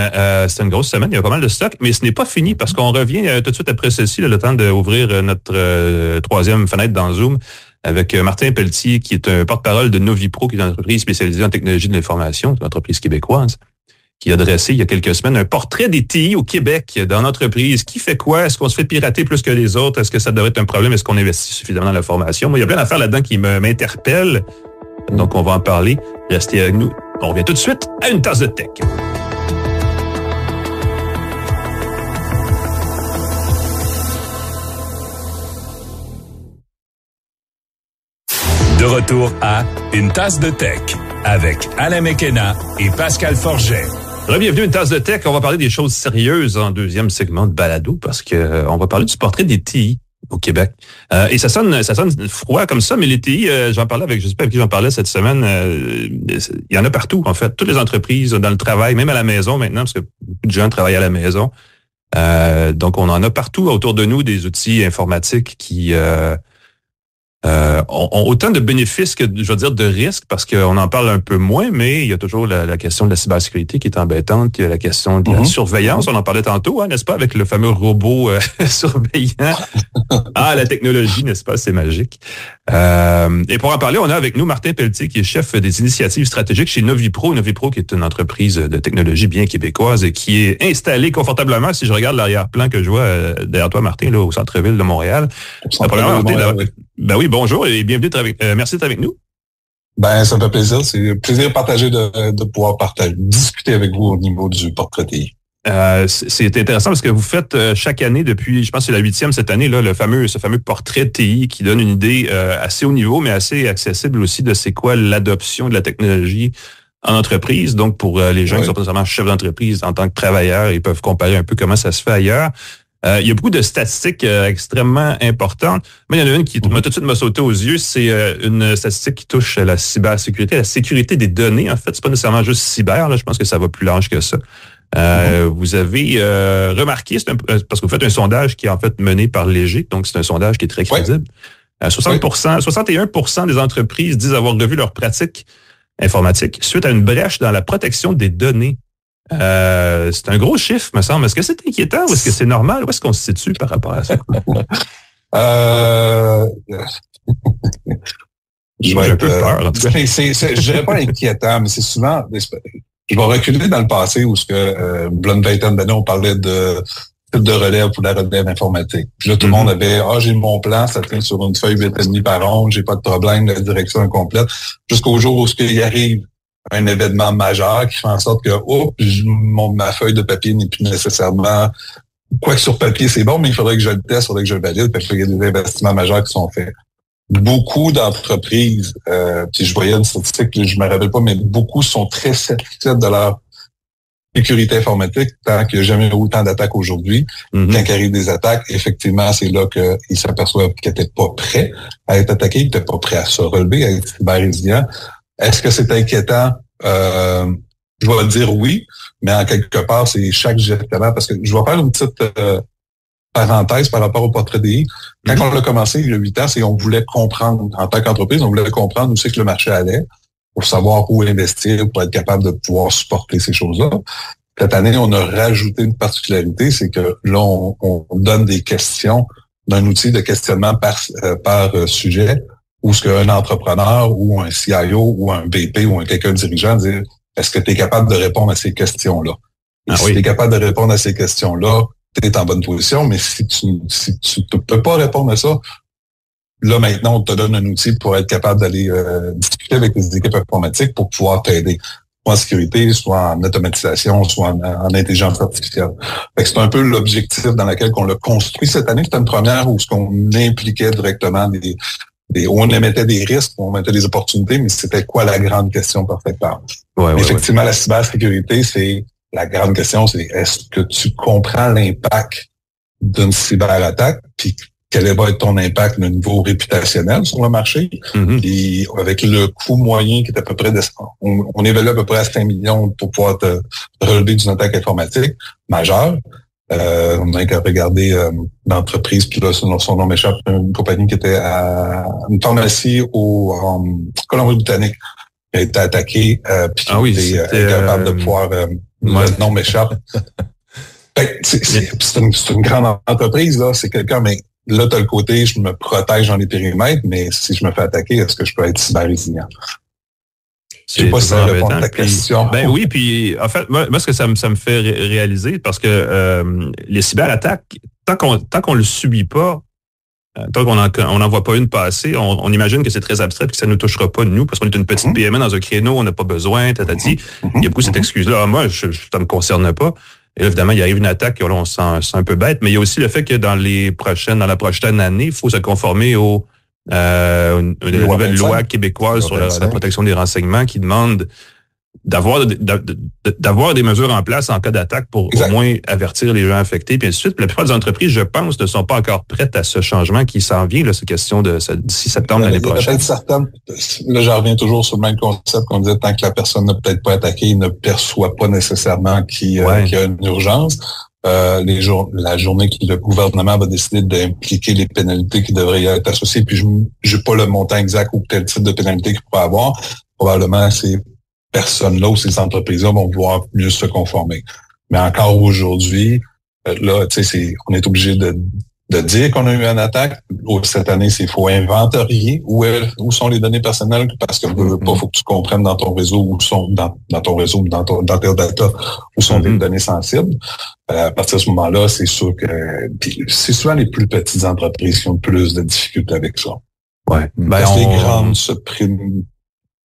C'était une grosse semaine, il y a pas mal de stock, mais ce n'est pas fini parce qu'on revient tout de suite après ceci, le temps d'ouvrir notre troisième fenêtre dans Zoom avec Martin Pelletier, qui est un porte-parole de Novipro, qui est une entreprise spécialisée en technologie de l'information, une entreprise québécoise, qui a dressé il y a quelques semaines un portrait des TI au Québec dans l'entreprise. Qui fait quoi? Est-ce qu'on se fait pirater plus que les autres? Est-ce que ça devrait être un problème? Est-ce qu'on investit suffisamment dans la formation? Moi, il y a plein d'affaires là-dedans qui m'interpellent. Donc, on va en parler. Restez avec nous. On revient tout de suite à une tasse de tech. De retour à Une tasse de tech avec Alain Mekena et Pascal Forget. Bienvenue à Une tasse de tech. On va parler des choses sérieuses en deuxième segment de balado parce que on va parler du portrait des TI au Québec. Et ça sonne froid comme ça, mais les TI, j'en parlais avec, je sais pas avec qui j'en parlais cette semaine, il y en a partout, en fait. Toutes les entreprises, dans le travail, même à la maison maintenant, parce que beaucoup de gens travaillent à la maison. Donc, on en a partout autour de nous des outils informatiques qui ont autant de bénéfices que, je veux dire, de risques, parce qu'on en parle un peu moins, mais il y a toujours la question de la cybersécurité qui est embêtante, il y a la question de la surveillance, on en parlait tantôt, n'est-ce pas, avec le fameux robot surveillant. Ah, la technologie, n'est-ce pas, c'est magique. Et pour en parler, on a avec nous Martin Pelletier, qui est chef des initiatives stratégiques chez Novipro. Novipro, qui est une entreprise de technologie bien québécoise et qui est installée confortablement, si je regarde l'arrière-plan que je vois derrière toi, Martin, là, au centre-ville de Montréal. Ben oui, bonjour et bienvenue. Merci d'être avec nous. Ben, ça me fait plaisir. C'est un plaisir partagé de pouvoir discuter avec vous au niveau du portrait TI. C'est intéressant parce que vous faites chaque année depuis, je pense que c'est la 8e cette année, là, ce fameux portrait TI qui donne une idée assez haut niveau, mais assez accessible aussi de c'est quoi l'adoption de la technologie en entreprise. Donc, pour les gens qui sont pas nécessairement chefs d'entreprise en tant que travailleurs, ils peuvent comparer un peu comment ça se fait ailleurs. Il y a beaucoup de statistiques extrêmement importantes. Mais il y en a une qui m'a tout de suite sauté aux yeux. C'est une statistique qui touche la cybersécurité, la sécurité des données. En fait, c'est pas nécessairement juste cyber. Là, je pense que ça va plus large que ça. Vous avez remarqué, parce que vous faites un sondage qui est en fait mené par Léger, donc c'est un sondage qui est très crédible. 61% des entreprises disent avoir revu leurs pratiques informatiques suite à une brèche dans la protection des données. C'est un gros chiffre, me semble. Est-ce que c'est inquiétant ou est-ce que c'est normal? Où est-ce qu'on se situe par rapport à ça? J'ai un peu peur, en tout cas. Je dirais pas inquiétant, mais c'est souvent... Je vais reculer dans le passé où une vingtaine d'années, on parlait de type de relève pour la relève informatique. Puis là, tout le monde avait j'ai mon plan, ça tient sur une feuille 8,5 par 11, j'ai pas de problème, la direction est complète. Jusqu'au jour où il arrive un événement majeur qui fait en sorte que ma feuille de papier n'est plus nécessairement... Quoique sur papier, c'est bon, mais il faudrait que je le teste, il faudrait que je le valide, parce qu'il y a des investissements majeurs qui sont faits. Beaucoup d'entreprises, puis je voyais une statistique, je me rappelle pas, mais beaucoup sont très satisfaits de leur sécurité informatique, tant qu'il n'y a jamais eu autant d'attaques aujourd'hui. Quand il arrive des attaques, effectivement, c'est là qu'ils s'aperçoivent qu'ils n'étaient pas prêts à être attaqués, ils n'étaient pas prêts à se relever, à être cyber-résilients. Est-ce que c'est inquiétant? Je vais dire oui, mais en quelque part, c'est chaque gestionnaire, parce que je vais faire une petite parenthèse par rapport au portrait TI. Quand on l'a commencé il y a 8 ans, c'est on voulait comprendre, en tant qu'entreprise, on voulait comprendre où c'est que le marché allait pour savoir où investir, pour être capable de pouvoir supporter ces choses-là. Cette année, on a rajouté une particularité, c'est que là, on donne des questions d'un outil de questionnement par sujet, où ce qu'un entrepreneur ou un CIO ou un VP ou quelqu'un de dirigeant dit est-ce que tu es capable de répondre à ces questions-là? Si tu es capable de répondre à ces questions-là, tu es en bonne position, mais si tu ne peux pas répondre à ça, là maintenant, on te donne un outil pour être capable d'aller discuter avec les équipes informatiques pour pouvoir t'aider, soit en sécurité, soit en automatisation, soit en intelligence artificielle. Fait que c'est un peu l'objectif dans lequel on l'a construit cette année. C'était une première où ce qu'on impliquait directement où on émettait des risques, on mettait des opportunités, mais c'était quoi la grande question parfaitement? Effectivement, la cybersécurité, c'est la grande question, c'est est-ce que tu comprends l'impact d'une cyberattaque, puis quel va être ton impact au niveau réputationnel sur le marché? Puis avec le coût moyen qui est à peu près on évalue à peu près à 5 millions pour pouvoir te relever d'une attaque informatique majeure. On a regardé l'entreprise, puis là, son nom m'échappe, une compagnie qui était à une pharmacie en Colombie-Britannique, qui a été attaquée, puis qui était incapable de pouvoir... le nom m'échappe. C'est une grande entreprise, là. C'est quelqu'un, mais là, tu as le côté, je me protège dans les périmètres, mais si je me fais attaquer, est-ce que je peux être cyber-résilient? Je sais pas si ça répond à ta question. Ben oui, puis en fait, moi ce que ça me fait réaliser, parce que les cyberattaques, tant qu'on le subit pas, tant qu'on n'en voit pas une passer, on imagine que c'est très abstrait et que ça ne nous touchera pas nous, parce qu'on est une petite PME dans un créneau, on n'a pas besoin, tatati. Il y a beaucoup cette excuse-là. Moi, ça me concerne pas. Et là, évidemment, il arrive une attaque, et là, on se sent un peu bête, mais il y a aussi le fait que dans la prochaine année, il faut se conformer aux une nouvelle loi québécoise sur la protection des renseignements qui demande d'avoir des mesures en place en cas d'attaque pour au moins avertir les gens affectés, puis ainsi de suite. Puis la plupart des entreprises, je pense, ne sont pas encore prêtes à ce changement qui s'en vient. Là, c'est question de d'ici septembre l'année prochaine. Là, j'en reviens toujours sur le même concept qu'on disait, tant que la personne n'a peut-être pas attaqué, il ne perçoit pas nécessairement qu'il y a une urgence. La journée que le gouvernement va décider d'impliquer les pénalités qui devraient y être associées, puis je n'ai pas le montant exact ou quel type de pénalité qu'il pourrait avoir, probablement ces personnes-là ou ces entreprises-là vont pouvoir mieux se conformer. Mais encore aujourd'hui, là, tu sais, on est obligé de dire qu'on a eu une attaque. Cette année, il faut inventorier où sont les données personnelles, parce que faut que tu comprennes dans ton réseau où sont dans ton réseau, dans tes data, où sont les données sensibles. À partir de ce moment-là, c'est sûr que c'est souvent les plus petites entreprises qui ont le plus de difficultés avec ça. Ouais. Parce que les grandes se prennent.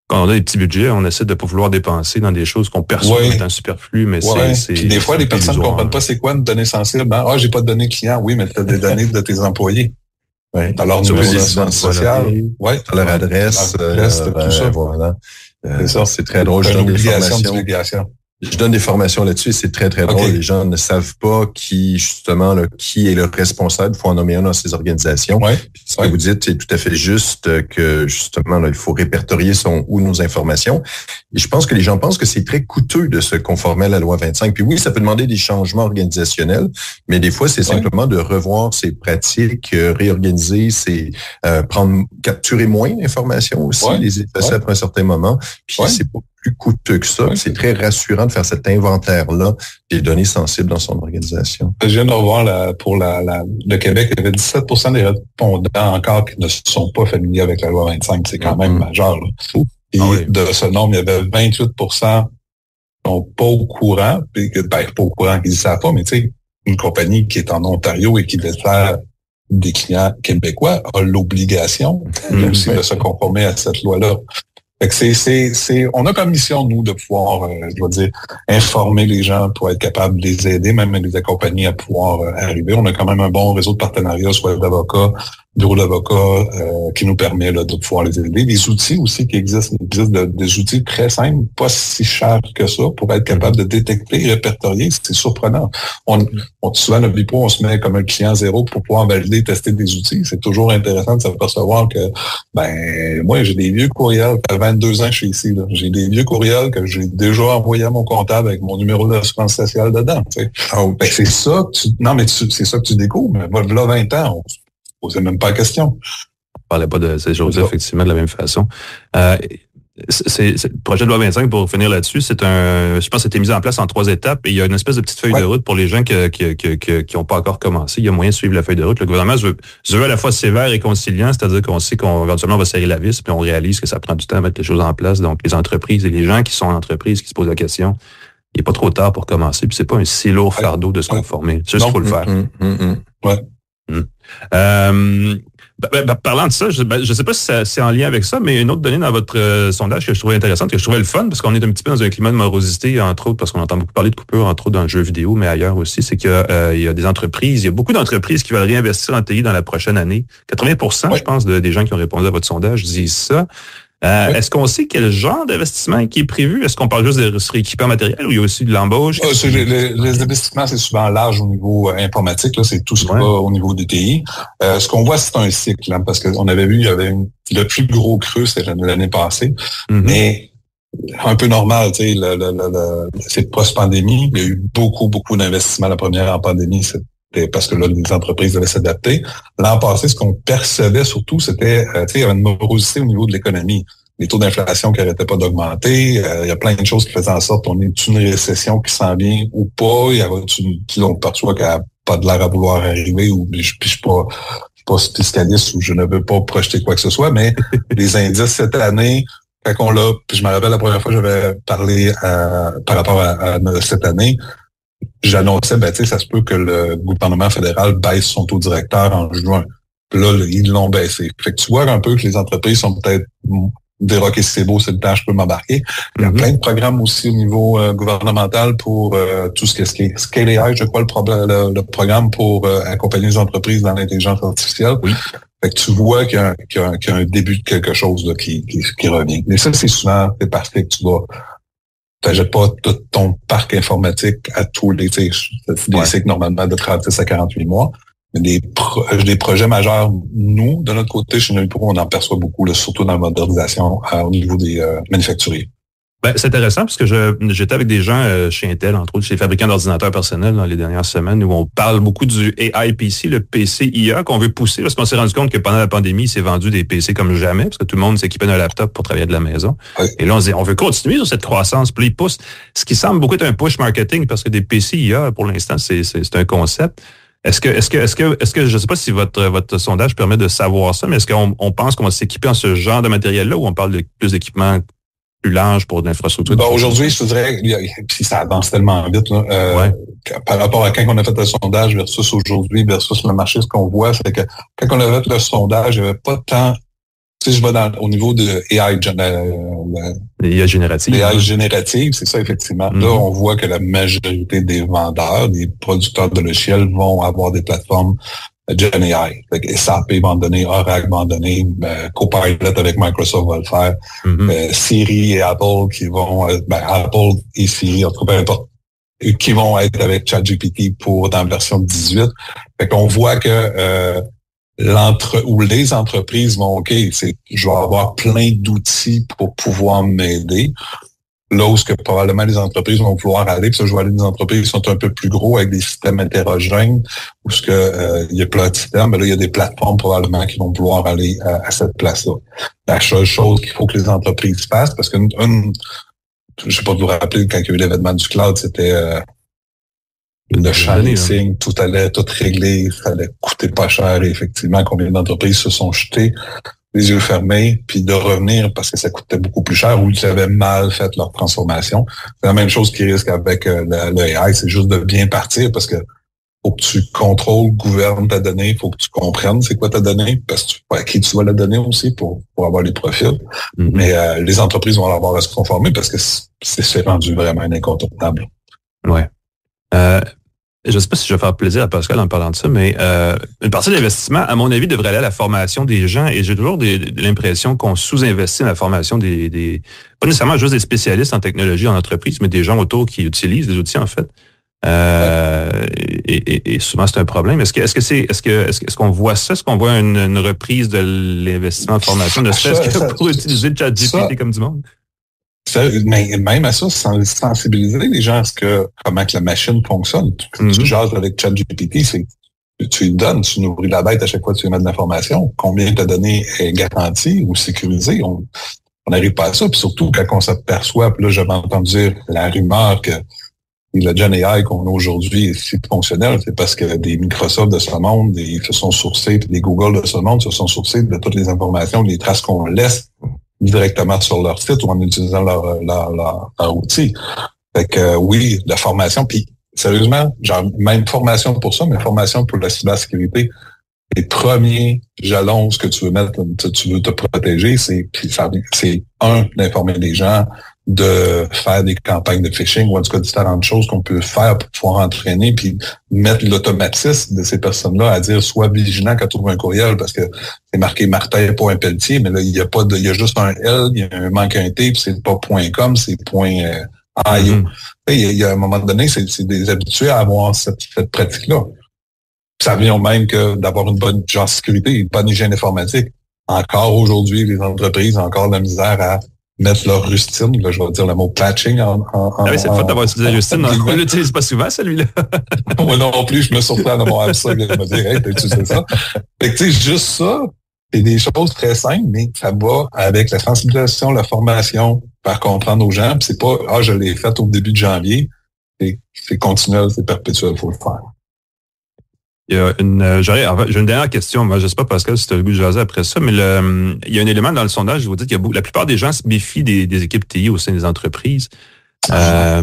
Quand on a des petits budgets, on essaie de pas vouloir dépenser dans des choses qu'on perçoit comme étant superflues, mais c'est puis des fois, les personnes ne comprennent pas c'est quoi une donnée sensible. J'ai pas de données clients. Oui, mais tu as des données de tes employés. Oui. T'as leur numéro d'assurance sociale. Oui. T'as leur adresse. Tout ça. Voilà. C'est ça. C'est très drôle. Je donne des formations là-dessus et c'est très, très drôle. Les gens ne savent pas qui est le responsable. Il faut en nommer un dans ces organisations. Ce que vous dites, c'est tout à fait juste que, justement, là, il faut répertorier où nos informations. Et je pense que les gens pensent que c'est très coûteux de se conformer à la loi 25. Puis oui, ça peut demander des changements organisationnels, mais des fois, c'est simplement de revoir ses pratiques, réorganiser, capturer moins d'informations aussi, les effacer après un certain moment. Puis c'est pas plus coûteux que ça. C'est très rassurant de faire cet inventaire-là des données sensibles dans son organisation. Je viens de revoir pour le Québec, il y avait 17% des répondants encore qui ne sont pas familiers avec la loi 25. C'est quand même majeur. Là. Et de ce nombre, il y avait 28% qui sont pas au courant, puis pas au courant qu'ils ne savent pas, mais tu sais, une compagnie qui est en Ontario et qui dessert des clients québécois a l'obligation aussi de se conformer à cette loi-là. Fait que on a comme mission, nous, de pouvoir, informer les gens pour être capable de les aider, même les accompagner à pouvoir arriver. On a quand même un bon réseau de partenariats, soit d'avocats, bureau d'avocats, qui nous permet là, de pouvoir les aider. Les outils aussi qui existent, des outils très simples, pas si chers que ça, pour être capable de détecter et répertorier. C'est surprenant. Souvent, notre Bipro, on se met comme un client zéro pour pouvoir valider et tester des outils. C'est toujours intéressant de s'apercevoir que, moi, j'ai des vieux courriels, ça fait 22 ans que je suis ici, là. J'ai des vieux courriels que j'ai déjà envoyés à mon comptable avec mon numéro d'assurance sociale dedans, tu sais. C'est ça c'est ça que tu découvres. Mais là, 20 ans, on se posait même pas la question. On parlait pas de ces choses effectivement de la même façon. Le projet de loi 25, pour finir là-dessus, je pense que c'était mis en place en 3 étapes et il y a une espèce de petite feuille de route pour les gens qui ont pas encore commencé. Il y a moyen de suivre la feuille de route. Le gouvernement se veut à la fois sévère et conciliant, c'est-à-dire qu'on sait éventuellement va serrer la vis, puis on réalise que ça prend du temps à mettre les choses en place. Donc, les entreprises et les gens qui sont en entreprise qui se posent la question, il n'est pas trop tard pour commencer, puis c'est pas un si lourd fardeau de se conformer. C'est juste qu'il faut le faire. Parlant de ça, je sais pas si c'est en lien avec ça, mais une autre donnée dans votre sondage que je trouvais intéressante, que je trouvais le fun, parce qu'on est un petit peu dans un climat de morosité, entre autres, parce qu'on entend beaucoup parler de coupures, entre autres dans le jeu vidéo, mais ailleurs aussi, c'est qu'il y a des entreprises, il y a beaucoup d'entreprises qui veulent réinvestir en TI dans la prochaine année. 80%, je pense, des gens qui ont répondu à votre sondage disent ça. Est-ce qu'on sait quel genre d'investissement qui est prévu? Est-ce qu'on parle juste de se rééquiper en matériel ou il y a aussi de l'embauche? Les investissements, c'est souvent large au niveau informatique. Là, c'est tout ce qu'il y a au niveau des TI. Ce qu'on voit, c'est un cycle, hein, parce qu'on avait vu, il y avait le plus gros creux, c'était l'année passée. Mais un peu normal, tu sais, c'est post-pandémie. Il y a eu beaucoup d'investissements. La première en pandémie, parce que là, les entreprises devaient s'adapter. L'an passé, ce qu'on percevait surtout, c'était, il y avait une morosité au niveau de l'économie. Les taux d'inflation qui n'arrêtaient pas d'augmenter. Il y a plein de choses qui faisaient en sorte qu'on est une récession qui s'en vient ou pas. Il y avait on perçoit qu'elle n'a pas de l'air à vouloir arriver ou je suis pas spécialiste ou je ne veux pas projeter quoi que ce soit, mais les indices cette année, quand on l'a, puis je me rappelle la première fois que j'avais parlé par rapport à cette année, j'annonçais, ça se peut que le gouvernement fédéral baisse son taux directeur en juin. Puis là, ils l'ont baissé. Fait que tu vois un peu que les entreprises sont peut-être dire, OK, c'est beau, c'est le temps, je peux m'embarquer. Il y a plein de programmes aussi au niveau gouvernemental pour tout ce qui est Scale AI, je crois, le programme pour accompagner les entreprises dans l'intelligence artificielle. Fait que tu vois qu'il y a un début de quelque chose là, qui revient. Mais ça, c'est souvent, c'est parfait que tu vas t'achètes pas tout ton parc informatique à tous les, tu sais, des cycles normalement de 36 à 48 mois. Mais des projets majeurs, nous, de notre côté, chez NoviPro, on en perçoit beaucoup, là, surtout dans la modernisation au niveau des manufacturiers. Ben, c'est intéressant parce que j'étais avec des gens chez Intel, entre autres, chez les fabricants d'ordinateurs personnels dans les dernières semaines, où on parle beaucoup du AI PC, le PC IA qu'on veut pousser, parce qu'on s'est rendu compte que pendant la pandémie, il s'est vendu des PC comme jamais, parce que tout le monde s'équipait d'un laptop pour travailler de la maison. Oui. Et là, on se dit, on veut continuer sur cette croissance. Puis ils poussent, ce qui semble beaucoup être un push marketing, parce que des PC IA, pour l'instant, c'est un concept. Est-ce que, je sais pas si votre sondage permet de savoir ça, mais est-ce qu'on pense qu'on va s'équiper en ce genre de matériel-là, ou on parle de plus d'équipements plus large pour l'infrastructure? Aujourd'hui, je te dirais, puis ça avance tellement vite, là, par rapport à quand on a fait le sondage versus aujourd'hui, versus le marché, ce qu'on voit, c'est que quand on a fait le sondage, il n'y avait pas tant, tu sais, je vais au niveau de AI générative. AI générative, c'est ça, effectivement. Là, on voit que la majorité des vendeurs, des producteurs de logiciels vont avoir des plateformes Gen AI. SAP va en donner, Oracle va en donner, Copilot avec Microsoft va le faire, Siri et Apple qui vont, Apple et Siri, en tout cas, peu importe, qui vont être avec ChatGPT dans la version 18. Fait qu'on voit que les entreprises vont, OK, je vais avoir plein d'outils pour pouvoir m'aider. Là où probablement les entreprises vont vouloir aller, puis ça, je vois aller des entreprises qui sont un peu plus gros avec des systèmes hétérogènes, où il y a plein de systèmes, mais là, il y a des plateformes probablement qui vont vouloir aller à cette place-là. La seule chose qu'il faut que les entreprises fassent, parce que je sais pas de vous rappeler, quand il y a eu l'événement du cloud, c'était le champ des signes, tout allait tout régler, ça allait coûter pas cher, et effectivement, combien d'entreprises se sont jetées les yeux fermés, puis de revenir parce que ça coûtait beaucoup plus cher ou ils avaient mal fait leur transformation. C'est la même chose qui risque avec le AI, c'est juste de bien partir parce que faut que tu contrôles, gouvernes ta donnée, faut que tu comprennes c'est quoi ta donnée, parce que à qui tu vas la donner aussi pour avoir les profils. Mais les entreprises vont avoir à se conformer parce que c'est rendu vraiment incontournable. Ouais. Je ne sais pas si je vais faire plaisir à Pascal en parlant de ça, mais une partie de l'investissement, à mon avis, devrait aller à la formation des gens. Et j'ai toujours l'impression qu'on sous-investit dans la formation pas nécessairement juste des spécialistes en technologie en entreprise, mais des gens autour qui utilisent des outils, en fait. Et souvent, c'est un problème. Est-ce qu'on voit ça? Est-ce qu'on voit une reprise de l'investissement en formation, ne serait-ce que pour utiliser le ChatGPT comme du monde? Mais même à ça, sensibiliser les gens à comment que la machine fonctionne. Tu jases avec ChatGPT, tu lui donnes, tu nourris la bête à chaque fois que tu lui mets de l'information. Combien ta donnée est garantie ou sécurisée? On n'arrive pas à ça. Puis surtout, quand on s'aperçoit, puis là, j'avais entendu dire la rumeur que le Gen AI qu'on a aujourd'hui est si fonctionnel, c'est parce que des Microsoft de ce monde, ils se sont sourcés, puis des Google de ce monde se sont sourcés de toutes les informations, les traces qu'on laisse directement sur leur site ou en utilisant leur outil. Fait que oui, la formation, puis sérieusement, genre même formation pour ça, mais formation pour la cybersécurité, les premiers jalons, ce que tu veux mettre, tu veux te protéger, c'est d'informer les gens, de faire des campagnes de phishing ou en tout cas différentes choses qu'on peut faire pour pouvoir entraîner puis mettre l'automatisme de ces personnes-là à dire sois vigilant quand tu ouvres un courriel parce que c'est marqué Martin.Pelletier, mais là, il y a juste un L, il manque un T, puis c'est pas .com, c'est .io. Il y a un moment donné, c'est des habitués à avoir cette pratique-là. Ça vient même que d'avoir une bonne sécurité, une bonne hygiène informatique. Encore aujourd'hui, les entreprises ont encore de la misère à mettre leur rustine, là, je vais dire le mot patching oui, c'est le fait d'avoir utilisé la rustine. On ne l'utilise pas souvent, celui-là. Moi non plus, je me surprends d'avoir ça et de me dire, hey, t'as utilisé ça. Fait que, tu sais, juste ça, c'est des choses très simples, mais ça va avec la sensibilisation, la formation, faire comprendre aux gens. Puis c'est pas, je l'ai fait au début de janvier. C'est continuel, c'est perpétuel, il faut le faire. Il y a j'ai une dernière question. Moi, je sais pas, Pascal, si tu as le goût de jaser après ça, mais il y a un élément dans le sondage, je vous dis qu'il y a la plupart des gens se méfient des équipes TI au sein des entreprises. Ça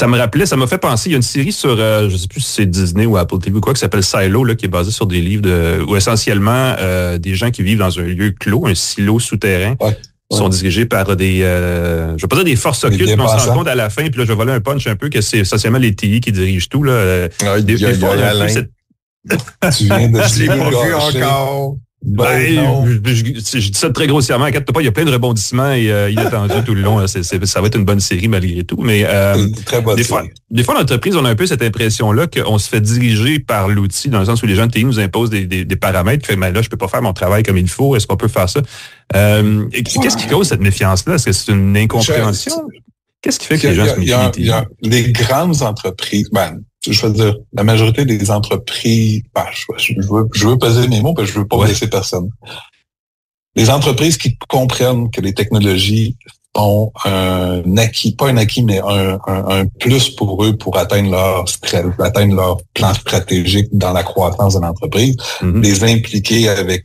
m'a fait penser, il y a une série sur, je sais plus si c'est Disney ou Apple TV ou quoi, qui s'appelle Silo, là, qui est basée sur des livres où essentiellement des gens qui vivent dans un lieu clos, un silo souterrain. Sont dirigés par des, je vais pas dire des forces occultes, mais on se rend compte à la fin, puis là, je vais voler un punch un peu, que c'est essentiellement les TI qui dirigent tout, là. Tu viens de je l'ai pas vu encore. Je dis ça très grossièrement. Inquiète-toi pas, il y a plein de rebondissements et inattendus tout le long. Ça va être une bonne série malgré tout. Mais très bonne des fois, l'entreprise, on a un peu cette impression-là qu'on se fait diriger par l'outil, dans le sens où les gens de TI nous imposent des paramètres. Fait, mais là, je peux pas faire mon travail comme il faut. Est-ce qu'on peut faire ça? Qu'est-ce qui cause cette méfiance-là? Est-ce que c'est une incompréhension? Qu'est-ce qui fait que les gens se méfient? Il y a les grandes entreprises, je veux dire, la majorité des entreprises, je veux peser mes mots parce que je veux pas blesser personne. Les entreprises qui comprennent que les technologies ont un acquis, pas un acquis, mais un plus pour eux pour atteindre leur plan stratégique dans la croissance de l'entreprise, les impliquer avec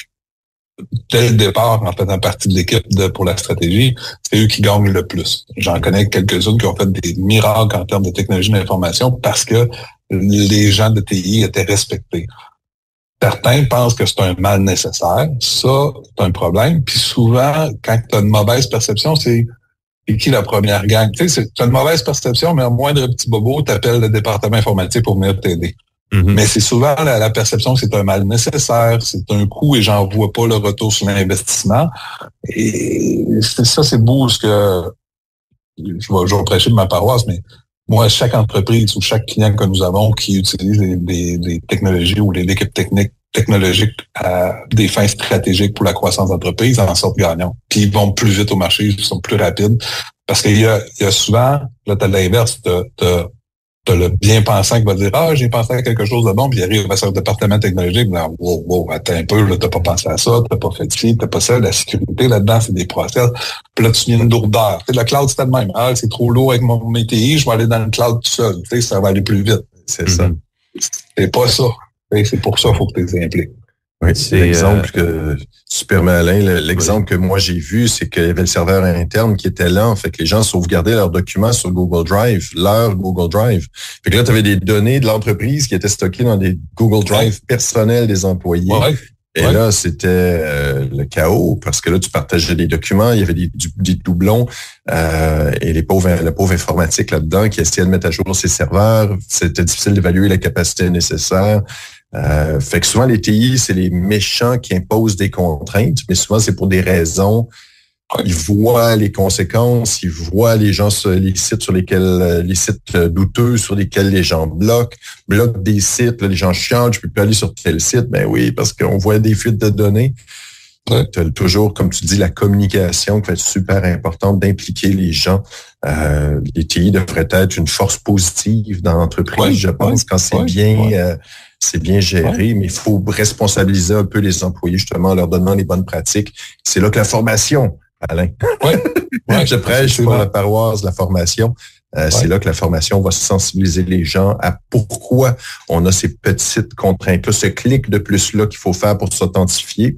dès le départ, en faisant partie de l'équipe pour la stratégie, c'est eux qui gagnent le plus. J'en connais quelques-unes qui ont fait des miracles en termes de technologie d'information parce que les gens de TI étaient respectés. Certains pensent que c'est un mal nécessaire. Ça, c'est un problème. Puis souvent, quand tu as une mauvaise perception, c'est qui la première gang? Tu sais, tu as une mauvaise perception, mais un moindre petit bobo t'appelle le département informatique pour venir t'aider. Mais c'est souvent la perception que c'est un mal nécessaire, c'est un coût et j'en vois pas le retour sur l'investissement. Et c'est beau ce que je vais prêcher de ma paroisse, mais moi, chaque entreprise ou chaque client que nous avons qui utilise des technologies ou l'équipe technologique à des fins stratégiques pour la croissance d'entreprise en sortent gagnants. Puis ils vont plus vite au marché, ils sont plus rapides. Parce qu'il y a souvent, là, t'as l'inverse, t'as le bien-pensant qui va dire « Ah, j'ai pensé à quelque chose de bon », puis il arrive à son département technologique, là, « Wow, attends un peu, là, t'as pas pensé à ça, t'as pas fait ci, t'as pas ça, la sécurité là-dedans, c'est des process. » Puis là, tu viens une lourdeur. Tu sais, le cloud, c'est le même. « Ah, c'est trop lourd avec mon TI, je vais aller dans le cloud tout seul. » Tu sais, ça va aller plus vite. C'est ça. C'est pas ça. C'est pour ça qu'il faut que tu les impliques. Oui, c'est l'exemple que super malin. L'exemple que moi j'ai vu, c'est qu'il y avait le serveur interne qui était lent. Fait que les gens sauvegardaient leurs documents sur Google Drive, Fait que là, tu avais des données de l'entreprise qui étaient stockées dans des Google Drive personnels des employés. Et là, c'était le chaos parce que là, tu partageais des documents, il y avait des doublons et le pauvre informatique là-dedans qui essayait de mettre à jour ses serveurs. C'était difficile d'évaluer la capacité nécessaire. Fait que souvent, les TI, c'est les méchants qui imposent des contraintes, mais souvent, c'est pour des raisons. Ils voient les conséquences, ils voient les gens sur les sites sur lesquels, les sites douteux sur lesquels les gens bloquent des sites, là, les gens chialent, je peux plus aller sur tel site. Ben oui, parce qu'on voit des fuites de données. Tu as toujours, comme tu dis, la communication qui va être super importante, d'impliquer les gens. Les TI devraient être une force positive dans l'entreprise, je pense, quand c'est bien géré, mais il faut responsabiliser un peu les employés, justement, en leur donnant les bonnes pratiques. C'est là que la formation, Alain. Je prêche pour la paroisse, la formation. C'est là que la formation va sensibiliser les gens à pourquoi on a ces petites contraintes-là, ce clic de plus-là qu'il faut faire pour s'authentifier.